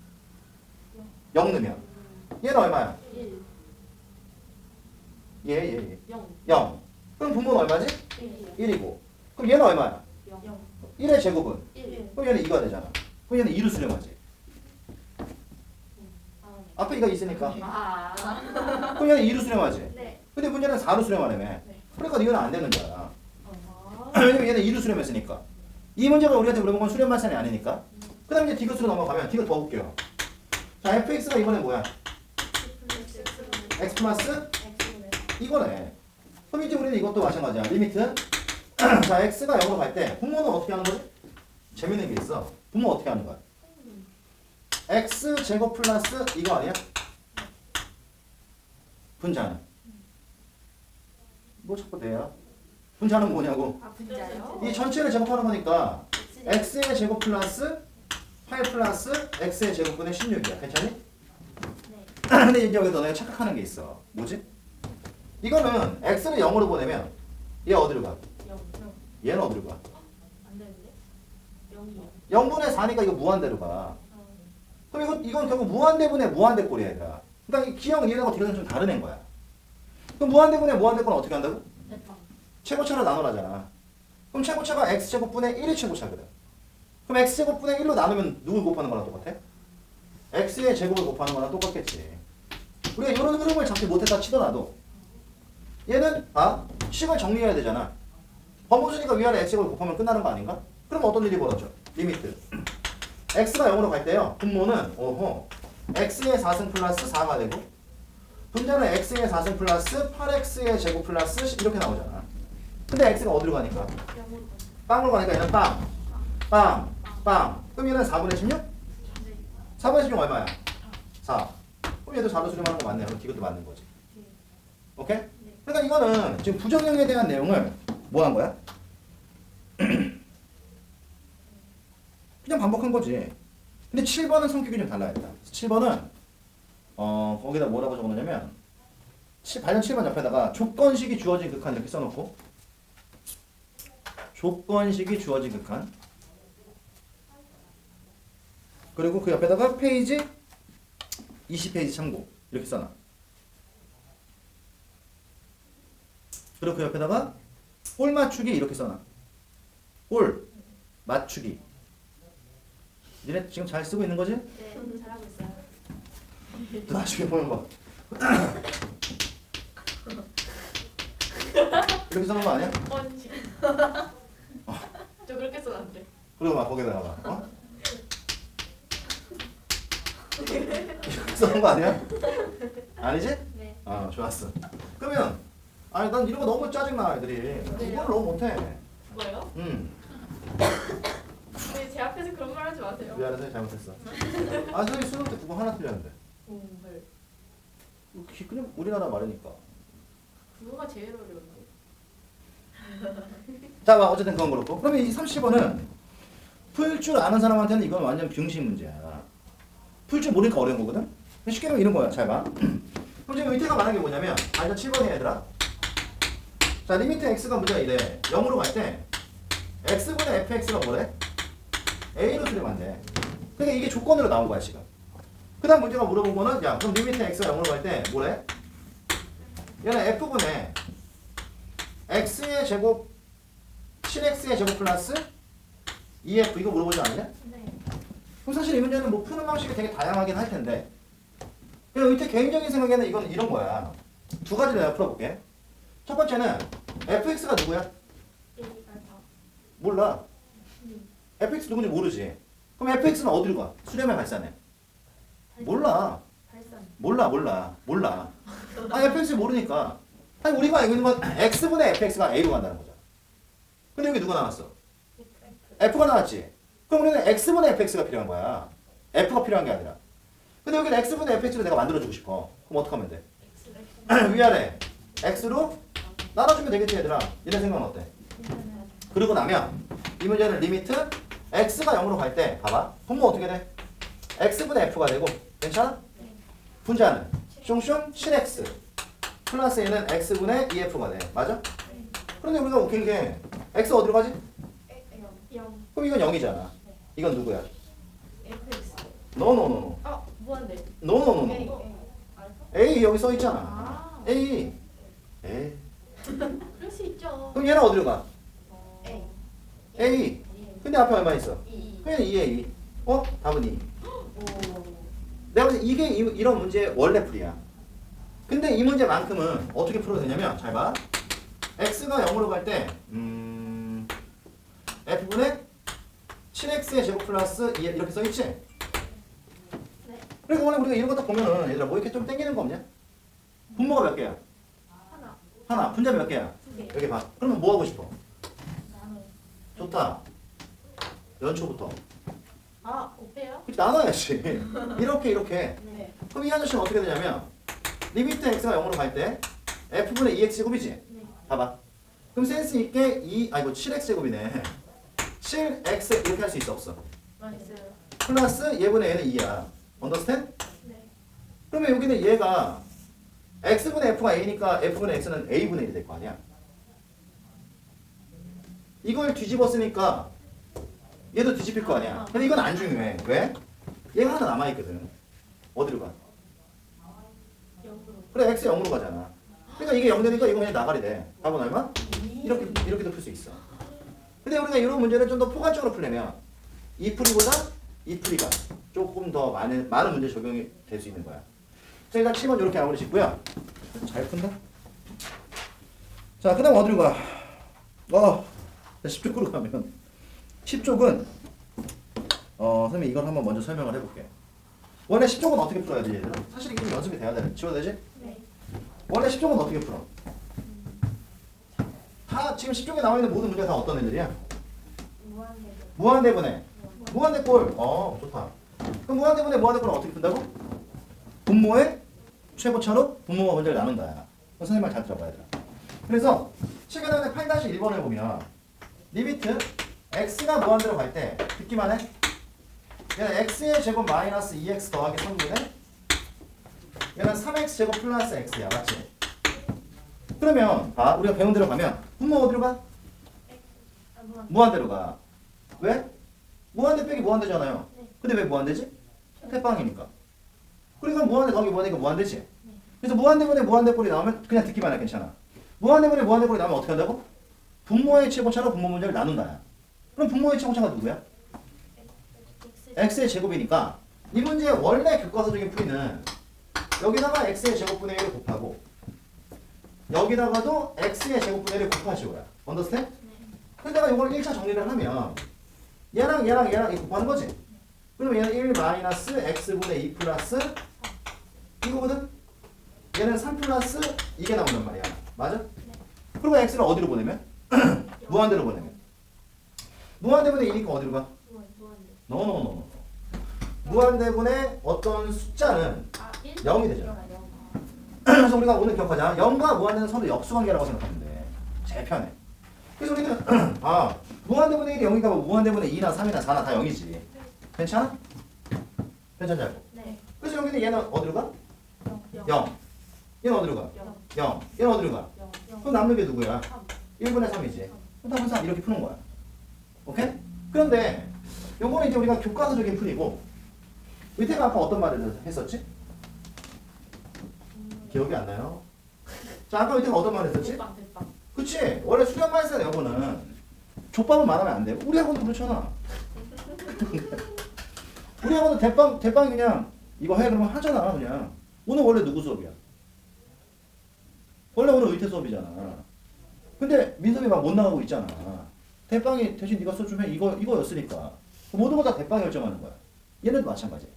0 넣으면. 얘는 얼마야? 1. 얘. 0. 0. 그럼 분모는 얼마지? 1이요. 1이고. 그럼 얘는 얼마야? 0. 1의 제곱은? 1. 그럼 얘는 2가 되잖아. 그럼 얘는 2로 수렴하지. 앞에 2가 있으니까. 아. 그럼 얘는 2로 수렴하지. 네. 근데 문제는 4로 수렴하려면. 네. 그러니까 이거는 안 되는 거야. 아. 왜냐면 얘는 2로 수렴했으니까. 이 문제가 우리한테 물어본 건 수렴 발산이 아니니까. 그 다음에 이제 디귿으로 넘어가면 디귿 더 웃겨. 자, fx가 이번에 뭐야? x 플러스 이거네. 그럼 이제 우리는 이것도 마찬가지야. 리미트. 자, x가 0으로 갈 때 분모는 어떻게 하는 거지? 재밌는 게 있어. 분모 어떻게 하는 거야? x 제곱 플러스 이거 아니야? 분자는? 뭐 자꾸 돼요? 분자는 뭐냐고? 아, 분자요? 이 전체를 제곱하는 거니까 x의 제곱 플러스 8 플러스 x의 제곱분의 16이야. 괜찮니? 네. 근데 이제 여기서 너네가 착각하는 게 있어. 뭐지? 이거는 x를 0으로 보내면 얘 어디로 가? 0. 얘는 어디로 가? 안 되는데? 0이요. 0분의 4니까 이거 무한대로 가. 그럼 이건 결국 무한대분의 무한대꼴이야, 얘들아. 그러니까 이 기형은 얘네하고 디귿은 좀 다른 애인 거야. 그럼 무한대분의 무한대꼴은 어떻게 한다고? 대빵. 최고차를 나누라잖아. 그럼 최고차가 x제곱분의 1이 최고차거든. 그럼 x제곱분의 1로 나누면 누굴 곱하는 거랑 똑같아? x의 제곱을 곱하는 거랑 똑같겠지. 우리가 이런 흐름을 잡지 못했다 치더라도 얘는 식을 정리해야 되잖아. 범위수니까 위아래 x제곱을 곱하면 끝나는 거 아닌가? 그럼 어떤 일이 벌어져? 리미트. x가 0으로 갈 때요. 분모는 x의 4승 플러스 4가 되고 분자는 x의 4승 플러스 8x의 제곱 플러스 10 이렇게 나오잖아. 근데 x가 어디로 가니까? 0으로. 빵으로 가니까 얘는 빵. 그럼 얘는 4분의 16? 4분의 16 얼마야? 4. 그럼 얘도 4로 수렴하는 거 맞네. 그럼 이것도 맞는 거지. 오케이? 그러니까 이거는 지금 부정형에 대한 내용을 뭐 한 거야? 그냥 반복한 거지. 근데 7번은 성격이 좀 달라야겠다. 7번은 거기다 뭐라고 적어놓냐면 반전 7번 옆에다가 조건식이 주어진 극한 이렇게 써놓고 조건식이 주어진 극한 그리고 그 옆에다가 페이지 20페이지 참고 이렇게 써놔. 그리고 그 옆에다가 볼 맞추기 이렇게 써놔. 볼 맞추기. 니네 지금 잘 쓰고 있는 거지? 네, 잘하고 있어요. 또 나중에 보면 봐. 이렇게 써놓은 거 아니야? 뻔지. 저 그렇게 써놨는데. 그리고 막 거기다가 봐. 이렇게 써놓은 거 아니야? 아니지? 네. 좋았어. 그러면 난 이런 거 너무 짜증나 애들이. 이걸 너무 못해. 뭐요? 네, 제 앞에서 그런 말 하지 마세요. 미안해, 선생님 잘못했어. 선생님 수능 때 국어 하나 틀렸는데. 네. 그냥 우리나라 말이니까. 국어가 제일 어려운데. 자, 어쨌든 그건 그렇고. 그러면 이 30번은 풀 줄 아는 사람한테는 이건 완전 병신 문제야. 풀 줄 모르니까 어려운 거거든. 쉽게 말하면 이런 거야. 잘 봐. 그럼 지금 의태가 말한 게 뭐냐면, 일단 7번이야 얘들아. 자, 리미트 x가 문제가 이래. 0으로 갈 때 x분의 fx가 뭐래? a로 수렴 돼. 그러니까 이게 조건으로 나온 거야 지금. 그 다음 문제가 물어본 거는, 야 그럼 리미트 x가 0으로 갈 때 뭐래? 얘는 f분의 x의 제곱 7x의 제곱 플러스 2f 이거 물어보지 않느냐? 네. 그럼 사실 이 문제는 뭐 푸는 방식이 되게 다양하긴 할 텐데, 그냥 의태 개인적인 생각에는 이건 이런 거야. 두 가지를 내가 풀어볼게. 첫 번째는 fx가 누구야? A 알파. 몰라. fx 누군지 모르지. 그럼 fx는 어디로 가? 수렴의 발산해. 몰라. 몰라. 아, fx 모르니까. 아니, 우리가 알고 있는 건 x분의 fx가 a로 간다는 거잖아. 근데 여기 누가 나왔어? f가 나왔지. 그럼 우리는 x분의 fx가 필요한 거야. f가 필요한 게 아니라. 근데 여기는 x분의 fx를 내가 만들어주고 싶어. 그럼 어떻게 하면 돼? 위아래 x로 나눠주면 되겠지 얘들아. 얘네 생각은 어때? 그러고 나면 이 문제는 리미트 x가 0으로 갈 때 봐봐. 분모 어떻게 돼? x분의 f가 되고 괜찮아? 분자는 숑숑 7x 플러스 얘는 x분의 2f가 돼. 맞아? 그런데 우리가 웃긴 게 x 어디로 가지? 0. 그럼 이건 0이잖아. 이건 누구야? FX. 노노노노. 무한대. 노노노노. A. A 여기 써 있잖아. 아. A. 에이. 그럴 수 있죠. 그럼 얘는 어디로 가? A. A. 근데 앞에 얼마 있어? 2. 그냥 2에 2. 어? 답은 2. 오. 내가 볼 때 이게 이런 문제의 원래 풀이야. 근데 이 문제만큼은 어떻게 풀어야 되냐면 잘 봐. x가 0으로 갈 때 f분의 7x의 제곱 플러스 2 이렇게 써 있지? 네. 그러니까 원래 우리가 이런 거 딱 보면은 얘들아 뭐 이렇게 좀 땡기는 거 없냐? 분모가 몇 개야? 하나. 하나. 분자 몇 개야? 두 개. 여기 봐. 그러면 뭐 하고 싶어? 나눠. 좋다. 연초부터. 아, 5배요? 그치 나눠야지. 이렇게. 네. 그럼 이 아저씨는 어떻게 되냐면 리미트 x가 0으로 갈 때 f분의 2x 제곱이지? 네. 봐봐. 그럼 센스 있게 7x 제곱이네. 7x 이렇게 할 수 있어 없어? 맛있어요. 플러스 얘분의 얘는 2야. 언더스탠? 네. 그러면 여기는 얘가 x분의 f가 a니까 f분의 x는 a분의 1이 될 거 아니야. 이걸 뒤집었으니까 얘도 뒤집힐 거 아니야. 근데 이건 안 중요해. 왜? 얘가 하나 남아있거든. 어디로 가? 0으로. 그래 x 0으로 가잖아. 그러니까 이게 0 되니까 이거 그냥 나가리 돼. 답은 얼마? 이렇게도 풀 수 있어. 근데 우리가 이런 문제를 좀 더 포괄적으로 풀려면 이 풀이보다 이 풀이가 조금 더 많은 문제 적용이 될 수 있는 거야. 자, 일단 7번 이렇게 마무리 짓고요. 잘 푼다. 자, 그 다음 어디로 가? 10쪽으로 가면 10쪽은 선생님 이걸 한번 먼저 설명을 해볼게. 원래 10쪽은 어떻게 풀어야 돼 얘들아? 사실 이게 좀 연습이 돼야 돼. 지워야 되지? 네. 원래 10쪽은 어떻게 풀어? 다 지금 10쪽에 나와 있는 모든 문제가 다 어떤 애들이야? 무한대. 무한대분해. 무한대꼴. 좋다. 그럼 무한대분해 무한대꼴은 어떻게 푼다고? 분모의 최고차로 분모와 문제를 나눈다. 선생님 말 잘 들어봐 얘들아. 그래서 시간에 8-1번을 보면 리미트 x가 무한대로 갈 때 듣기만 해. 얘는 x의 제곱 마이너스 2x 더하기 3분의 얘는 3x 제곱 플러스 x야. 맞지? 그러면 우리가 배운 대로 가면 분모 어디로 가? 아, 무한대. 무한대로 가. 왜? 무한대 빼기 무한대잖아요. 네. 근데 왜 무한대지? 태빵이니까. 그러니까 무한대 더하기 무한대니까 무한대지. 그래서 무한대분의 무한대꼴이 나오면 그냥 듣기만 해. 괜찮아. 무한대분의 무한대꼴이 나오면 어떻게 한다고? 분모의 최고차로 분모 문제를 나눈다. 그럼 분모의 최고차가 누구야? x의 제곱이니까 이 문제의 원래 교과서적인 풀이는 여기다가 x의 제곱분의 1을 곱하고 여기다가도 x의 제곱분의 1을 곱하시고요. 언더스탠? 그러다가 이걸 1차 정리를 하면 얘랑 이거 곱하는 거지? 그러면 얘는 1 마이너스 x분의 2 플러스 이거거든? 얘는 3 플러스 이게 나온단 말이야. 맞아? 그리고 x를 어디로 보내면? 무한대로 보내면. 무한대분의 2니까 어디로 가? 무한대. 노노노노. 무한대분의 어떤 숫자는 아, 1? 0이 되잖아. 그래서 우리가 오늘 기억하자. 0과 무한대는 서로 역수관계라고 생각하면 돼. 제일 편해. 그래서 우리는 무한대분의 1이 0이니까 뭐 무한대분의 2나 3이나 4나 다 0이지. 괜찮아? 괜찮냐고. 네. 그래서 여기는 얘는 어디로 가? 0. 0. 얘는 어디로 가? 0. 얘는 어디로 가? 0. 그럼 남는 게 누구야? 3. 1분의 3이지. 그럼 답은 3 이렇게 푸는 거야. 오케이? 그런데 요거는 이제 우리가 교과서적인 풀이고 위태가 아까 어떤 말을 했었지? 기억이 안 나요? 자, 아까 위태가 어떤 말을 했었지? 대빵. 그치? 원래 수련만세 여고는 족밥은 말하면 안 돼. 우리 학원도 그렇잖아. 우리 학원도 대빵 그냥 이거 해 그러면 하잖아 그냥. 오늘 원래 누구 수업이야? 원래 오늘 의태 수업이잖아. 근데 민섭이 막 못 나가고 있잖아. 대빵이 대신 네가 수업 좀 해. 이거였으니까. 모든 거 다 대빵이 결정하는 거야. 얘네도 마찬가지.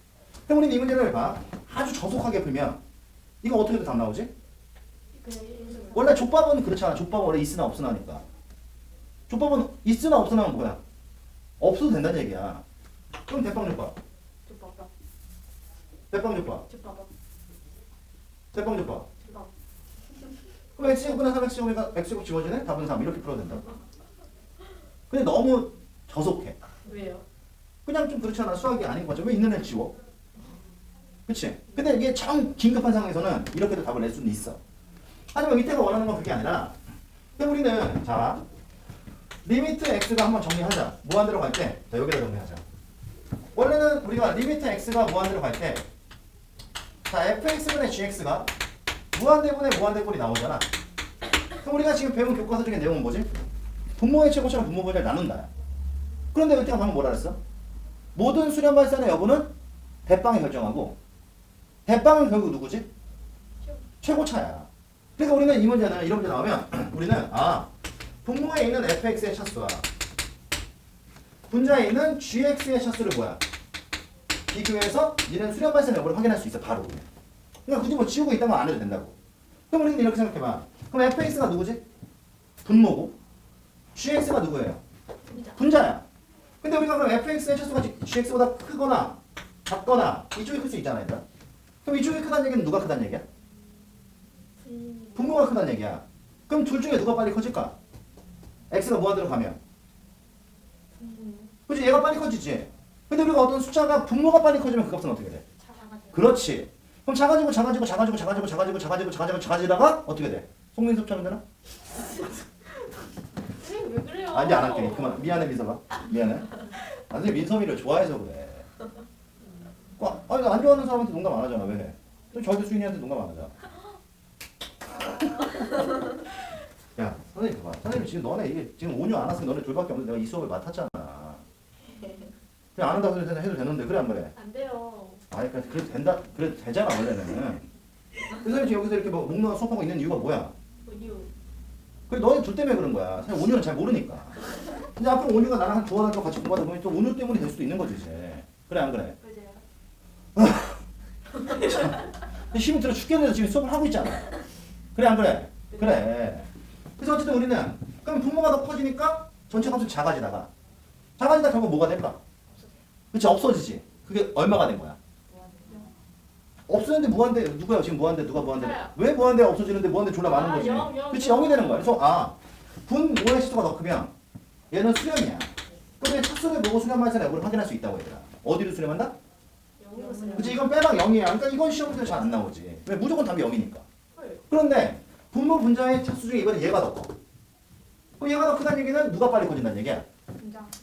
그럼 우리는 이 문제를 봐. 아주 저속하게 풀면 이거 어떻게 답 나오지? 원래 족밥은 그렇잖아. 족밥은 원래 있으나 없으나 하니까. 족밥은 있으나 없으나 하면 뭐야? 없어도 된다는 얘기야. 그럼 대빵족밥. 대빵족밥. 대빵족밥. 그럼 x제곱분의 3x제곱이니까 x제곱 지워지네? 답은 3 이렇게 풀어야 된다. 근데 너무 저속해. 왜요? 그냥 좀 그렇잖아. 수학이 아닌 거죠. 왜 있는 애 지워? 그치? 근데 이게 참 긴급한 상황에서는 이렇게도 답을 낼 수는 있어. 하지만 밑에가 원하는 건 그게 아니라 그럼 우리는 자 리미트 x가 한번 정리하자. 무한대로 갈 때 자 여기다 정리하자. 원래는 우리가 리미트 x가 무한대로 갈 때 자 fx분의 gx가 무한대분의 무한대꼴이 나오잖아. 그럼 우리가 지금 배운 교과서적인 내용은 뭐지? 분모의 최고차랑 분모분을 나눈다. 그런데 이때가 방금 뭐라 그랬어? 모든 수렴 발산의 여부는 대빵이 결정하고 대빵은 결국 누구지? 최고차야. 그러니까 우리는 이 문제는 이런 문제 나오면 우리는 분모에 있는 fx의 차수와 분자에 있는 gx의 차수를 뭐야? 비교해서 얘는 수렴 발산 여부를 확인할 수 있어 바로. 그러니까 굳이 뭐 지우고 있다면 안 해도 된다고. 그럼 우리는 이렇게 생각해봐. 그럼 fx가 누구지? 분모고 gx가 누구예요? 분자야. 근데 우리가 그럼 fx의 차수가 gx보다 크거나 작거나 이쪽이 클 수 있잖아 얘들아. 그럼 이쪽이 크다는 얘기는 누가 크다는 얘기야? 분모가 크다는 얘기야. 그럼 둘 중에 누가 빨리 커질까? x가 무한대로 가면. 그치? 얘가 빨리 커지지. 근데 우리가 어떤 숫자가 분모가 빨리 커지면 그 값은 어떻게 돼? 그렇지. 그럼 작아지다가 어떻게 돼? 송민섭처럼 되나? 왜 그래요? 이제 안 할게. 그만. 미안해 민섭아. 미안해. 근데 민섭이를 좋아해서 그래. 안 좋아하는 사람한테 농담 안 하잖아. 왜? 또 저기 수인이한테 농담 안 하잖아. 야 선생님 봐봐. 선생님 지금 너네 이게 지금 5년 안 왔으면 너네 둘밖에 없는데 내가 이 수업을 맡았잖아. 그냥 안 한다고 해도 되는데 그래 안 그래? 안 돼요. 그러니까 그래도 된다. 그래도 되잖아 원래는. 그래서 지금 여기서 이렇게 뭐 목록을 수업하고 있는 이유가 뭐야? 이유. 그래 너네 둘 때문에 그런 거야. 사실 온유는 잘 모르니까. 근데 앞으로 온유가 나랑 한 두어 달 동안 같이 공부하다 보면 또 온유 때문에 될 수도 있는 거지 이제. 그래 안 그래? 맞아요. 힘이 들어 죽겠는데 지금 수업을 하고 있잖아. 그래 안 그래? 그래. 그래서 어쨌든 우리는 그럼 분모가 더 커지니까 전체 값은 작아지다가 결국 뭐가 될까? 그렇지 없어지지. 그게 얼마가 된 거야? 없어졌는데 무한대 누구야 지금 무한대 누가 무한대? 왜 무한대가 없어지는데 무한대 졸라 많은 거지? 그렇지 0이 되는 거야. 그래서 분모의 시수가 더 크면 얘는 수렴이야. 그럼 차수를 보고 수렴 발산의 여부를 확인할 수 있다고 얘들아. 어디로 수렴한다? 그치 이건 빼박 0이야. 그러니까 이건 시험에서 잘 안 나오지. 왜? 무조건 답이 0이니까. 그런데 분모 분자의 차수 중에 이번에 얘가 더 커. 그럼 얘가 더 크다는 얘기는 누가 빨리 커진다는 얘기야?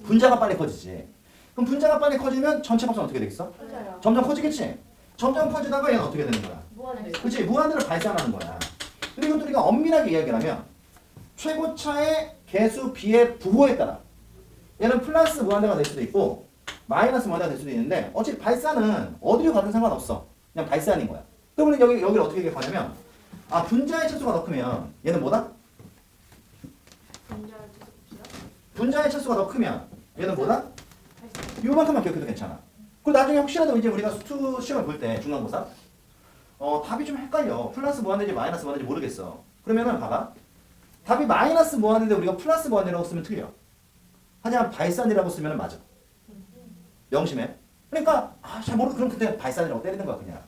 분자가 빨리 커지지. 그럼 분자가 빨리 커지면 전체 값은 어떻게 되겠어? 맞아요. 점점 커지겠지? 점점 커지다가 얘는 어떻게 되는 거야? 무한대. 그치? 무한대로 발산하는 거야. 근데 이것도 우리가 엄밀하게 이야기를 하면 최고차의 개수 비의 부호에 따라 얘는 플러스 무한대가 될 수도 있고 마이너스 무한대가 될 수도 있는데 어차피 발산은 어디로 가든 상관없어. 그냥 발산인 거야. 그러면 여기를 어떻게 얘기하냐면 분자의 차수가 더 크면 얘는 뭐다? 분자의 차수가 더 크면 얘는 뭐다? 요만큼만 기억해도 괜찮아. 그리고 나중에 혹시라도 이제 우리가 수투 시험을 볼 때 중간고사 답이 좀 헷갈려. 플러스 무한대인지 마이너스 무한대인지 모르겠어. 그러면은 봐봐. 답이 마이너스 무한대인데 우리가 플러스 무한대라고 쓰면 틀려. 하지만 발산이라고 쓰면 맞아. 명심해. 그러니까 잘 모르고 그럼 그때 발산이라고 때리는 거야 그냥.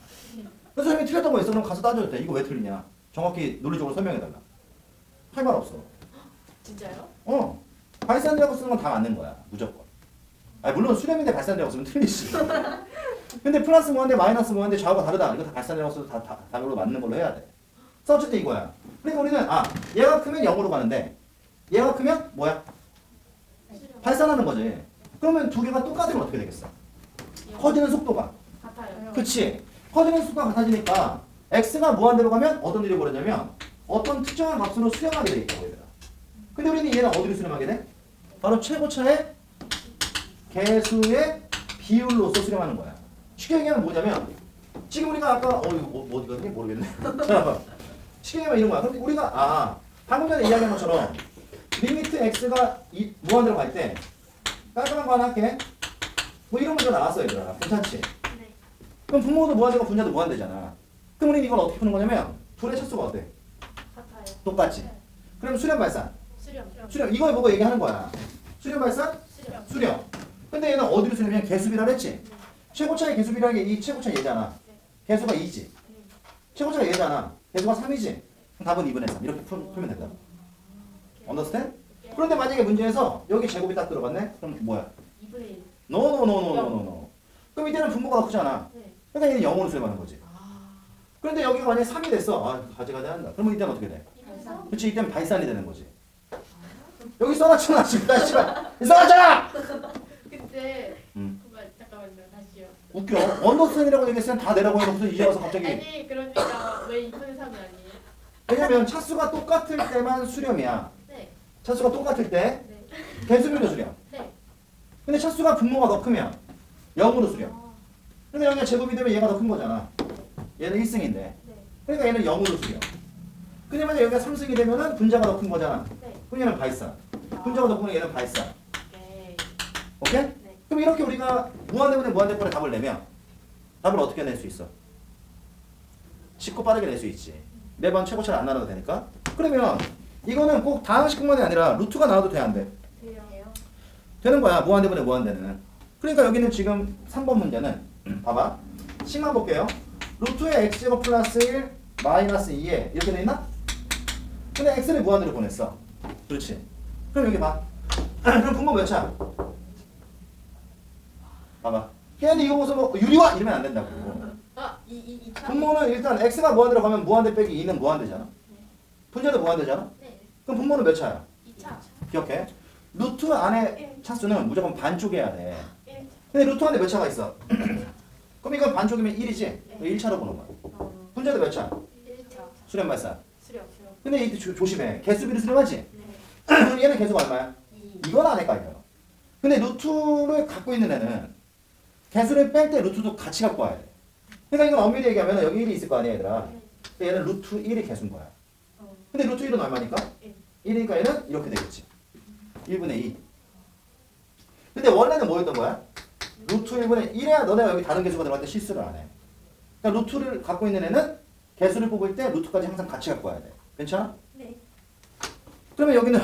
그래서 선생님이 틀렸던 거 있어. 그럼 가서 따져도 돼. 이거 왜 틀리냐. 정확히 논리적으로 설명해달라. 할 말 없어. 진짜요? 발산되라고 쓰는 건 다 맞는 거야. 무조건. 물론 수렴인데 발산되라고 쓰면 틀리지. 근데 플러스 뭐한데 마이너스 뭐한데 좌우가 다르다. 이거 다 발산되라고 써도 다 답으로 맞는 걸로 해야 돼. 그래서 어쨌든 이거야. 그러니까 우리는 얘가 크면 0으로 가는데 얘가 크면 뭐야? 발산하는 거지. 그러면 두 개가 똑같으면 어떻게 되겠어? 커지는 속도가. 같아요. 그치? 커지는 속도가 같아지니까 x가 무한대로 가면 어떤 일이 벌어지냐면 어떤 특정한 값으로 수렴하게 되겠다고 얘들아. 근데 우리는 얘는 어디로 수렴하게 돼? 바로 최고차의 개수의 비율로서 수렴하는 거야. 쉽게 얘기하면 뭐냐면 지금 우리가 아까 이거 뭐 어디거든요? 모르겠네. 자, 쉽게 얘기하면 이런 거야. 그럼 우리가 방금 전에 이야기한 것처럼 리미트 x가 무한대로 갈 때 깔끔한 거 하나 할게. 뭐 이런 문제가 나왔어 얘들아. 괜찮지? 네. 그럼 분모도 무한대고 분자도 무한대잖아. 그럼 우리는 이걸 어떻게 푸는 거냐면 둘의 차수가 어때? 같아요. 똑같지? 그럼 수렴 발산. 수렴. 이걸 보고 얘기하는 거야. 수렴 발산? 수렴. 수렴. 근데 얘는 어디로 수렴이냐? 개수비라고 했지? 최고차의 개수비라는 게 이 최고차 얘잖아. 개수가 2지. 최고차가 얘잖아. 개수가 3이지. 그럼 답은 2분의 3. 이렇게 풀면 된다. 언더스탠? 그런데 만약에 문제에서 여기 제곱이 딱 들어갔네? 그럼 뭐야? 2분의 1. 노. 그럼 이때는 분모가 더 크잖아. 네. 그러니까 얘는 0으로 수렴하는 거지. 그런데 여기가 만약에 3이 됐어. 가져가야 한다. 그러면 이때는 어떻게 돼? 발산? 그치, 이때는 발산이 되는 거지. 여기 써놨잖아, 지금. 나 씨발. 써놨잖아! 그때 음. 잠깐만요. 다시요. 웃겨. 언더스탠이라고 얘기했으면 다 내라고 해놓고서 이제 와서 갑자기. 아니 그러니까 왜 2분의 3이 아니에요? 왜냐면 차수가 똑같을 때만 수렴이야. 네. 차수가 똑같을 때 네. 개수비로 수렴. 네. 근데 차수가 분모가 더 크면 0으로 수렴. 근데 여기가 제곱이 되면 얘가 더 큰 거잖아. 얘는 1승인데. 네. 그러니까 얘는 0으로 수렴. 근데 만약 여기가 3승이 되면은 분자가 더 큰 거잖아. 네. 그럼 얘는 발산. 분자가 더 크면 얘는 발산. 오케이. 오케이? 네. 그럼 이렇게 우리가 무한대분의 무한대분의 답을 내면 답을 어떻게 낼 수 있어? 쉽고 빠르게 낼 수 있지. 매번 최고차를 안 나눠도 되니까. 그러면 이거는 꼭 다항식뿐만이 아니라 루트가 나와도 돼, 안 돼? 돼요. 되는 거야. 무한대분의 무한대는. 그러니까 여기는 지금 3번 문제는 봐봐. 식만 볼게요. 루트의 x제곱 플러스 1 마이너스 2에 이렇게 돼 있나? 근데 x를 무한대로 보냈어. 그렇지. 그럼 여기 봐. 그럼 분모 몇 차? 봐봐. 걔는 이거 보고서 뭐 유리화 이러면 안 된다고. 이 차. 분모는 일단 x가 무한대로 가면 무한대 빼기 2는 무한대잖아. 분자도 무한대잖아. 네. 그럼 분모는 몇 차야? 2차. 기억해. 루트 안에 차수는 무조건 반쪽이어야 돼. 1차. 근데 루트 안에 몇 차가 있어? 그럼 이건 반쪽이면 1이지? 1차로 보는 거야. 분자도 몇 차? 1차. 수렴 발산. 수렴. 근데 이 조심해. 개수비를 수렴하지? 네. 그럼 얘는 개수가 얼마야? 2. 이건 안 헷갈려요. 근데 루트를 갖고 있는 애는 개수를 뺄 때 루트도 같이 갖고 와야 돼. 그러니까 이건 엄밀히 얘기하면 여기 1이 있을 거 아니야 얘들아. 근데 얘는 루트 1이 개수인 거야. 근데 루트 1은 얼마니까? 1이니까 얘는 이렇게 되겠지. 1분의 2. 근데 원래는 뭐였던 거야? 루트 1분의 1이야 너네가 여기 다른 개수가 들어갈 때 실수를 안 해. 그러니까 루트를 갖고 있는 애는 개수를 뽑을 때 루트까지 항상 같이 갖고 와야 돼. 괜찮아? 네. 그러면 여기는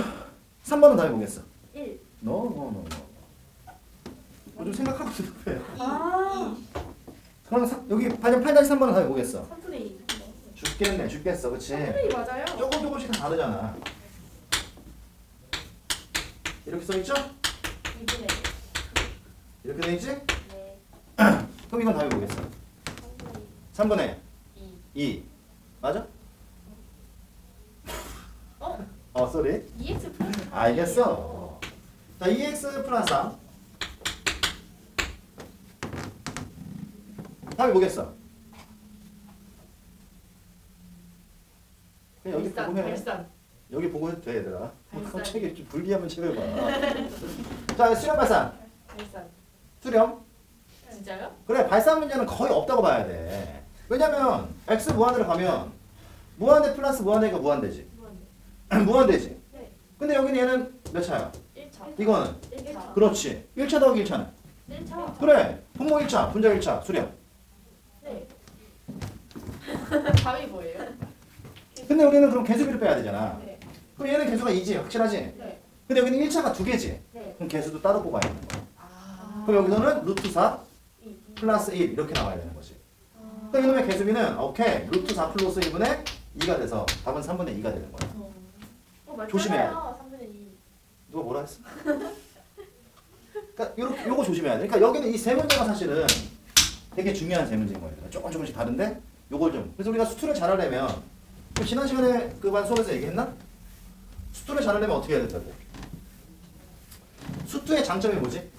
3번은 다 해보겠어. 1. No. 좀 생각하고 대답해. 아. 그럼 여기 8-3번은 다 해보겠어. 3분의 2. 죽겠어. 그치? 3분의 2 맞아요? 조금씩 다 다르잖아. 이렇게 써있죠? 2분의 1. 이렇게 돼있지? 네. 그럼 이건 다 해보겠어. 3분의 2. 2 맞아? 어? 쏘리 2x 플러스 3. 알겠어. 자 2x 플러스 3 답이 뭐겠어? 그냥 여기 보고 해. 발산. 여기 보고 해도 돼 얘들아. 발산. 책이 좀 불리하면 책을 봐. 자 수렴 발산 발산. 수렴. 진짜요? 그래 발산 문제는 거의 없다고 봐야 돼. 왜냐면 x 무한대로 가면 무한대 플러스 무한대가 무한대지. 무한대. 무한대지. 네. 근데 여기는 얘는 몇 차야? 1차. 이거는 1차. 그렇지. 1차 더하기 1차는 1차. 그래. 분모 1차, 분자 1차, 수렴. 네. 답이 뭐예요? 근데 우리는 그럼 개수비를 빼야 되잖아. 네. 그럼 얘는 개수가 2지, 확실하지? 네. 근데 여기는 1차가 2개지. 네. 그럼 개수도 따로 뽑아야 되는 거야. 아. 그럼 여기서는 루트 4 이. 플러스 1 이렇게 나와야 되는 거지. 아. 그럼 이놈의 개수비는 오케이 루트 4 플러스 1분의 2가 돼서 답은 3분의 2가 되는 거야. 맞잖아요. 조심해야 돼. 3분의 2. 누가 뭐라 했어? 그러니까 요거 조심해야 돼. 그러니까 여기는 이 세 문제가 사실은 되게 중요한 세 문제인 거예요. 조금씩 다른데 요걸 좀. 그래서 우리가 수투를 잘하려면 지난 시간에 그 반 수업에서 얘기했나? 수투를 잘하려면 어떻게 해야 된다고? 수투의 장점이 뭐지?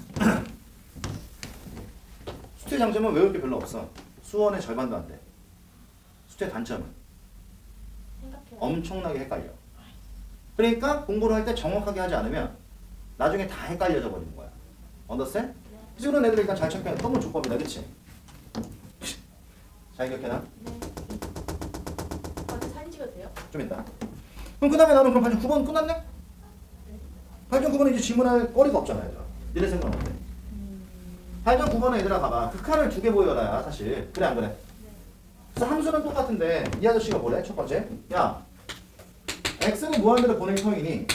수투의 장점은 외울 게 별로 없어. 수원의 절반도 안 돼. 수투의 단점은 생각해요. 엄청나게 헷갈려. 그러니까 공부를 할 때 정확하게 하지 않으면 나중에 다 헷갈려져 버리는 거야. 언더스탠? 네. 그래서 그런 애들이 일단 잘 찾기가 너무 조건이다, 그치? 잘 기억해놔. 네. 먼저 사진 찍어도 돼요? 좀 이따. 그럼 그 다음에 나는 그럼 발전 9번 끝났네? 발전 9번은 이제 질문할 거리가 없잖아, 얘들아. 니네 생각은 어때? 발전 9번에 얘들아 봐봐. 극한을 두 개 보여라, 사실. 그래, 안 그래? 그래서 함수는 똑같은데 이 아저씨가 뭐래? 첫 번째. 야, x는 무한대로 보낼 터이니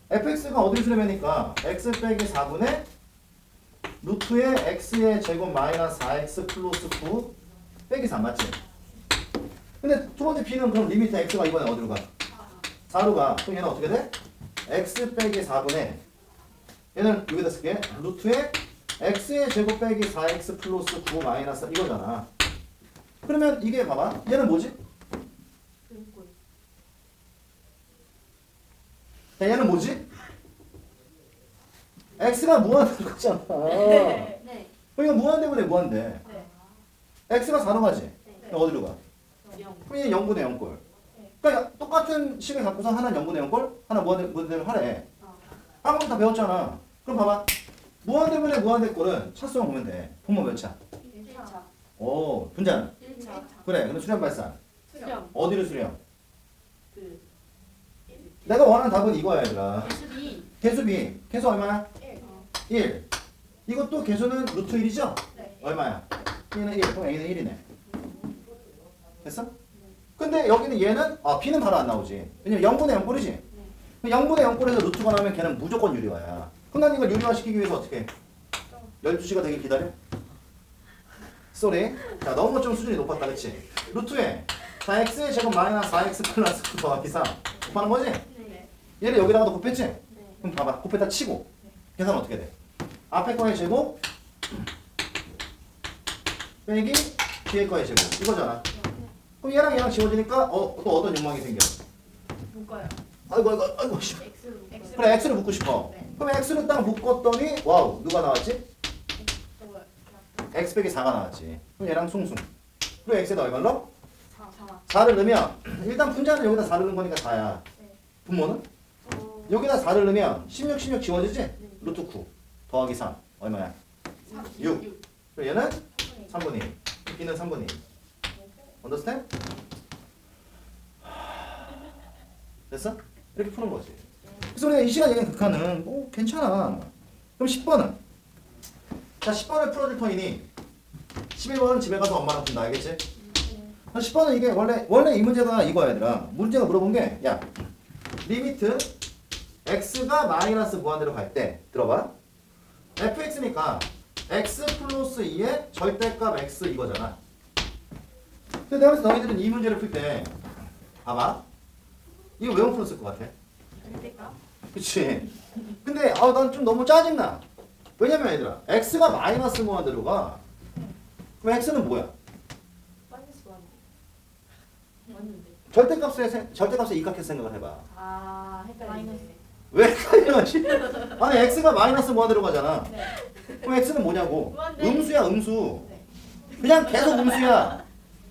fx가 어디를 수렴하니까 x 빼기 4분의 루트의 x의 제곱 마이너스 4x 플러스 9 빼기 3 맞지? 근데 두 번째 b는 그럼 리미트 x가 이번에 어디로 가? 4로 가. 그럼 얘는 어떻게 돼? x 빼기 4분의 얘는 여기다 쓸게. 루트의 x의 제곱 빼기 4x 플러스 9 마이너스 이거잖아. 그러면 이게 봐봐. 얘는 뭐지? 등골. 자, 얘는 뭐지? x가 무한대로 가잖아. 네. 그러니까 무한대분의 무한대. 네. x가 4로 가지? 네. 그럼 어디로 가? 0. 그럼 얘는 0분의 0꼴. 네. 그러니까 똑같은 식을 갖고서 하나는 0분의 0꼴, 하나 무한대로 하래. 어. 아무것도 다 배웠잖아. 그럼 봐봐. 무한대분의 무한대꼴은 차수만 보면 돼. 분모 몇 차? 1차. 오, 분자는? 1차. 그래. 그럼 수렴 발산. 수렴. 어디를 수렴? 그 내가 원하는 답은 이거야, 얘들아. 예습이 개수비. 개수 얼마야? 1. 1. 이것도 개수는 루트 1이죠? 네. 얼마야? 얘는 1. 그럼 A는 1이네. 됐어? 근데 여기는 얘는 B는 바로 안 나오지. 왜냐면 0분의 0꼴이지. 0분의 0꼴에서 루트가 나오면 걔는 무조건 유리화야. 그럼 난 이걸 유리화 시키기 위해서 어떻게 해? 12시가 되길 기다려? 쏘리. 자, 너무 좀 수준이 높았다, 그치? 루트에 자, x의 제곱 마이너스 4x 플러스 9 더하기 3 곱하는 거지? 네. 얘를 여기다가도 곱했지? 네. 그럼 봐봐. 곱했다 치고 계산 어떻게 돼? 앞에 거의 제곱 빼기 뒤에 거의 제곱 이거잖아. 그럼 얘랑 지워지니까 또 어떤 욕망이 생겨? 묶어요. 아이고 씨. X. 그래 x를 묶고 싶어. 네. 그럼 x를 딱 묶었더니 와우 누가 나왔지? 저거 x 빼기 4가 나왔지. 그럼 얘랑 숭숭. 그리고 x에다 얼마 넣어? 4. 4를 넣으면 일단 분자는 여기다 4를 넣은 거니까 4야. 네. 분모는? 여기다 4를 넣으면 16 지워지지? 루트 9 더하기 3 얼마야? 6. 그럼 얘는 3분의 1. b는 3분의 1. understand? 됐어? 이렇게 푸는 거지. 그래서 우리가 이 시간 얘기한 극한은 뭐 괜찮아. 그럼 10번은? 자 10번을 풀어줄 터이니 11번은 집에 가서 엄마랑 푼다 알겠지? 10번은 이게 원래 이 문제가 이거야 얘들아. 문제가 물어본 게 야 리미트 x가 마이너스 무한대로 갈 때 들어봐. fx니까 x 플러스 2의 절대값 x 이거잖아. 근데 내가 봤을 때 너희들은 이 문제를 풀 때 봐봐. 이거 왜 못 풀었을 것 같아? 절대값? 그치? 근데 난 좀 너무 짜증나. 왜냐면 얘들아 x가 마이너스 무한대로 가. 그럼 x는 뭐야? 마이너스 1. 맞는데. 절대값에 입각해서 생각을 해봐. 아, 헷갈리네. 왜 헷갈려지? 아니 x가 마이너스 무한대로 가잖아. 네. 그럼 x는 뭐냐고? 무한대. 음수야 음수. 네. 그냥 계속 음수야.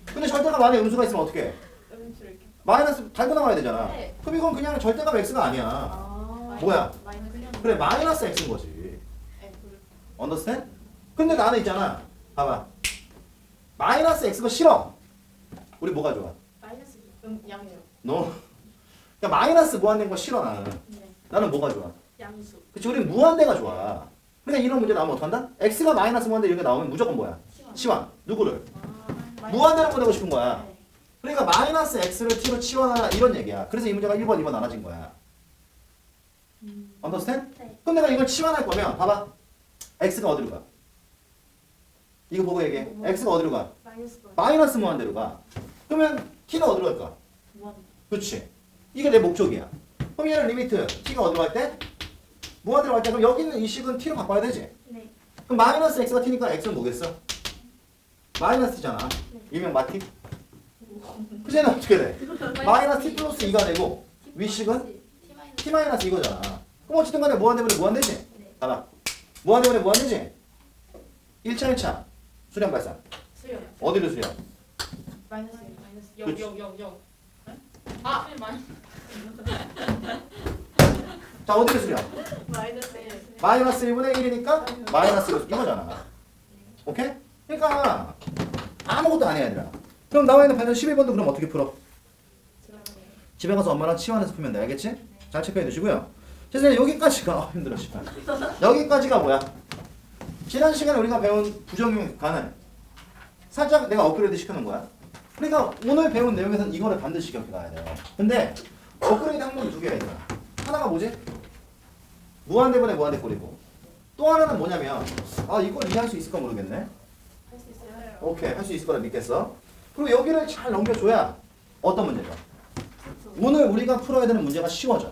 근데 절대값 안에 음수가 있으면 어떻게 해? 음수 이렇게. 마이너스 달고 나와야 되잖아. 네. 그럼 이건 그냥 절대값 x가 아니야. 아. 뭐야? 마이너스 그냥. 그래 마이너스 x인 거지. 네, understand? 근데 나는 있잖아. 봐봐. 마이너스 x가 싫어. 우리 뭐가 좋아? 마이너스 양수. 너. 그러니까 마이너스 무한대인 거 싫어 나는. 네. 나는 뭐가 좋아? 양수. 그치 우리 무한대가 좋아. 그러니까 이런 문제 나오면 어떡한다? x가 마이너스 무한대 이렇게 나오면 무조건 뭐야? 치환. 누구를? 아, 무한대로 보내고 싶은 거야. 네. 그러니까 마이너스 x를 t로 치환하라 이런 얘기야. 그래서 이 문제가 1번, 2번 나눠진 거야. understand? 네. 그럼 내가 이걸 치환할 거면 봐봐. x가 어디로 가? 이거 보고 얘기해. x가 어디로 가? 마이너스 1. 마이너스 무한대로 가. 그러면 t는 어디로 갈까? 무한. 그렇지. 이게 내 목적이야. 그럼 얘는 리미트 t가 어디로 갈 때? 무한대로 갈 때 그럼 여기 있는 이 식은 t로 바꿔야 되지? 네. 그럼 마이너스 x가 t니까 x는 뭐겠어? 마이너스 t잖아. 일명 마티? 그제는 어떻게 돼? 마이너스 t 플러스 2가 되고 위식은 t 마이너스 이거잖아. 그럼 어쨌든 간에 무한대분에 무한대지? 봐봐. 무한대분에 무한대지? 1차 1차 수렴 발산. 수요. 어디로 수렴? 마이너스 그치. 0. 아 마이너스. 자 어디로 수렴? 마이너스. 마이너스 1분의 1이니까 마이너스 1 이거잖아. 오케이? 그러니까 아무것도 안 해야 되잖아. 그럼 나와 있는 반전 11번도 그럼 어떻게 풀어? 집에 가서 엄마랑 치환해서 풀면 돼. 알겠지? 잘 체크해 두시고요. 그래서 여기까지가 힘들어 시간. 여기까지가 뭐야? 지난 시간에 우리가 배운 부정유관을 살짝 내가 업그레이드 시켜놓은 거야. 그러니까 오늘 배운 내용에서는 이거를 반드시 기억해가야 돼요. 근데 업그레이드 항목이 두 개가 있잖아. 하나가 뭐지? 무한대분의 무한대꼴이고 또 하나는 뭐냐면 아 이걸 이해할 수 있을까 모르겠네. 할 수 있어요. 오케이 할 수 있을 거라 믿겠어. 그리고 여기를 잘 넘겨줘야 어떤 문제죠? 오늘 우리가 풀어야 되는 문제가 쉬워져.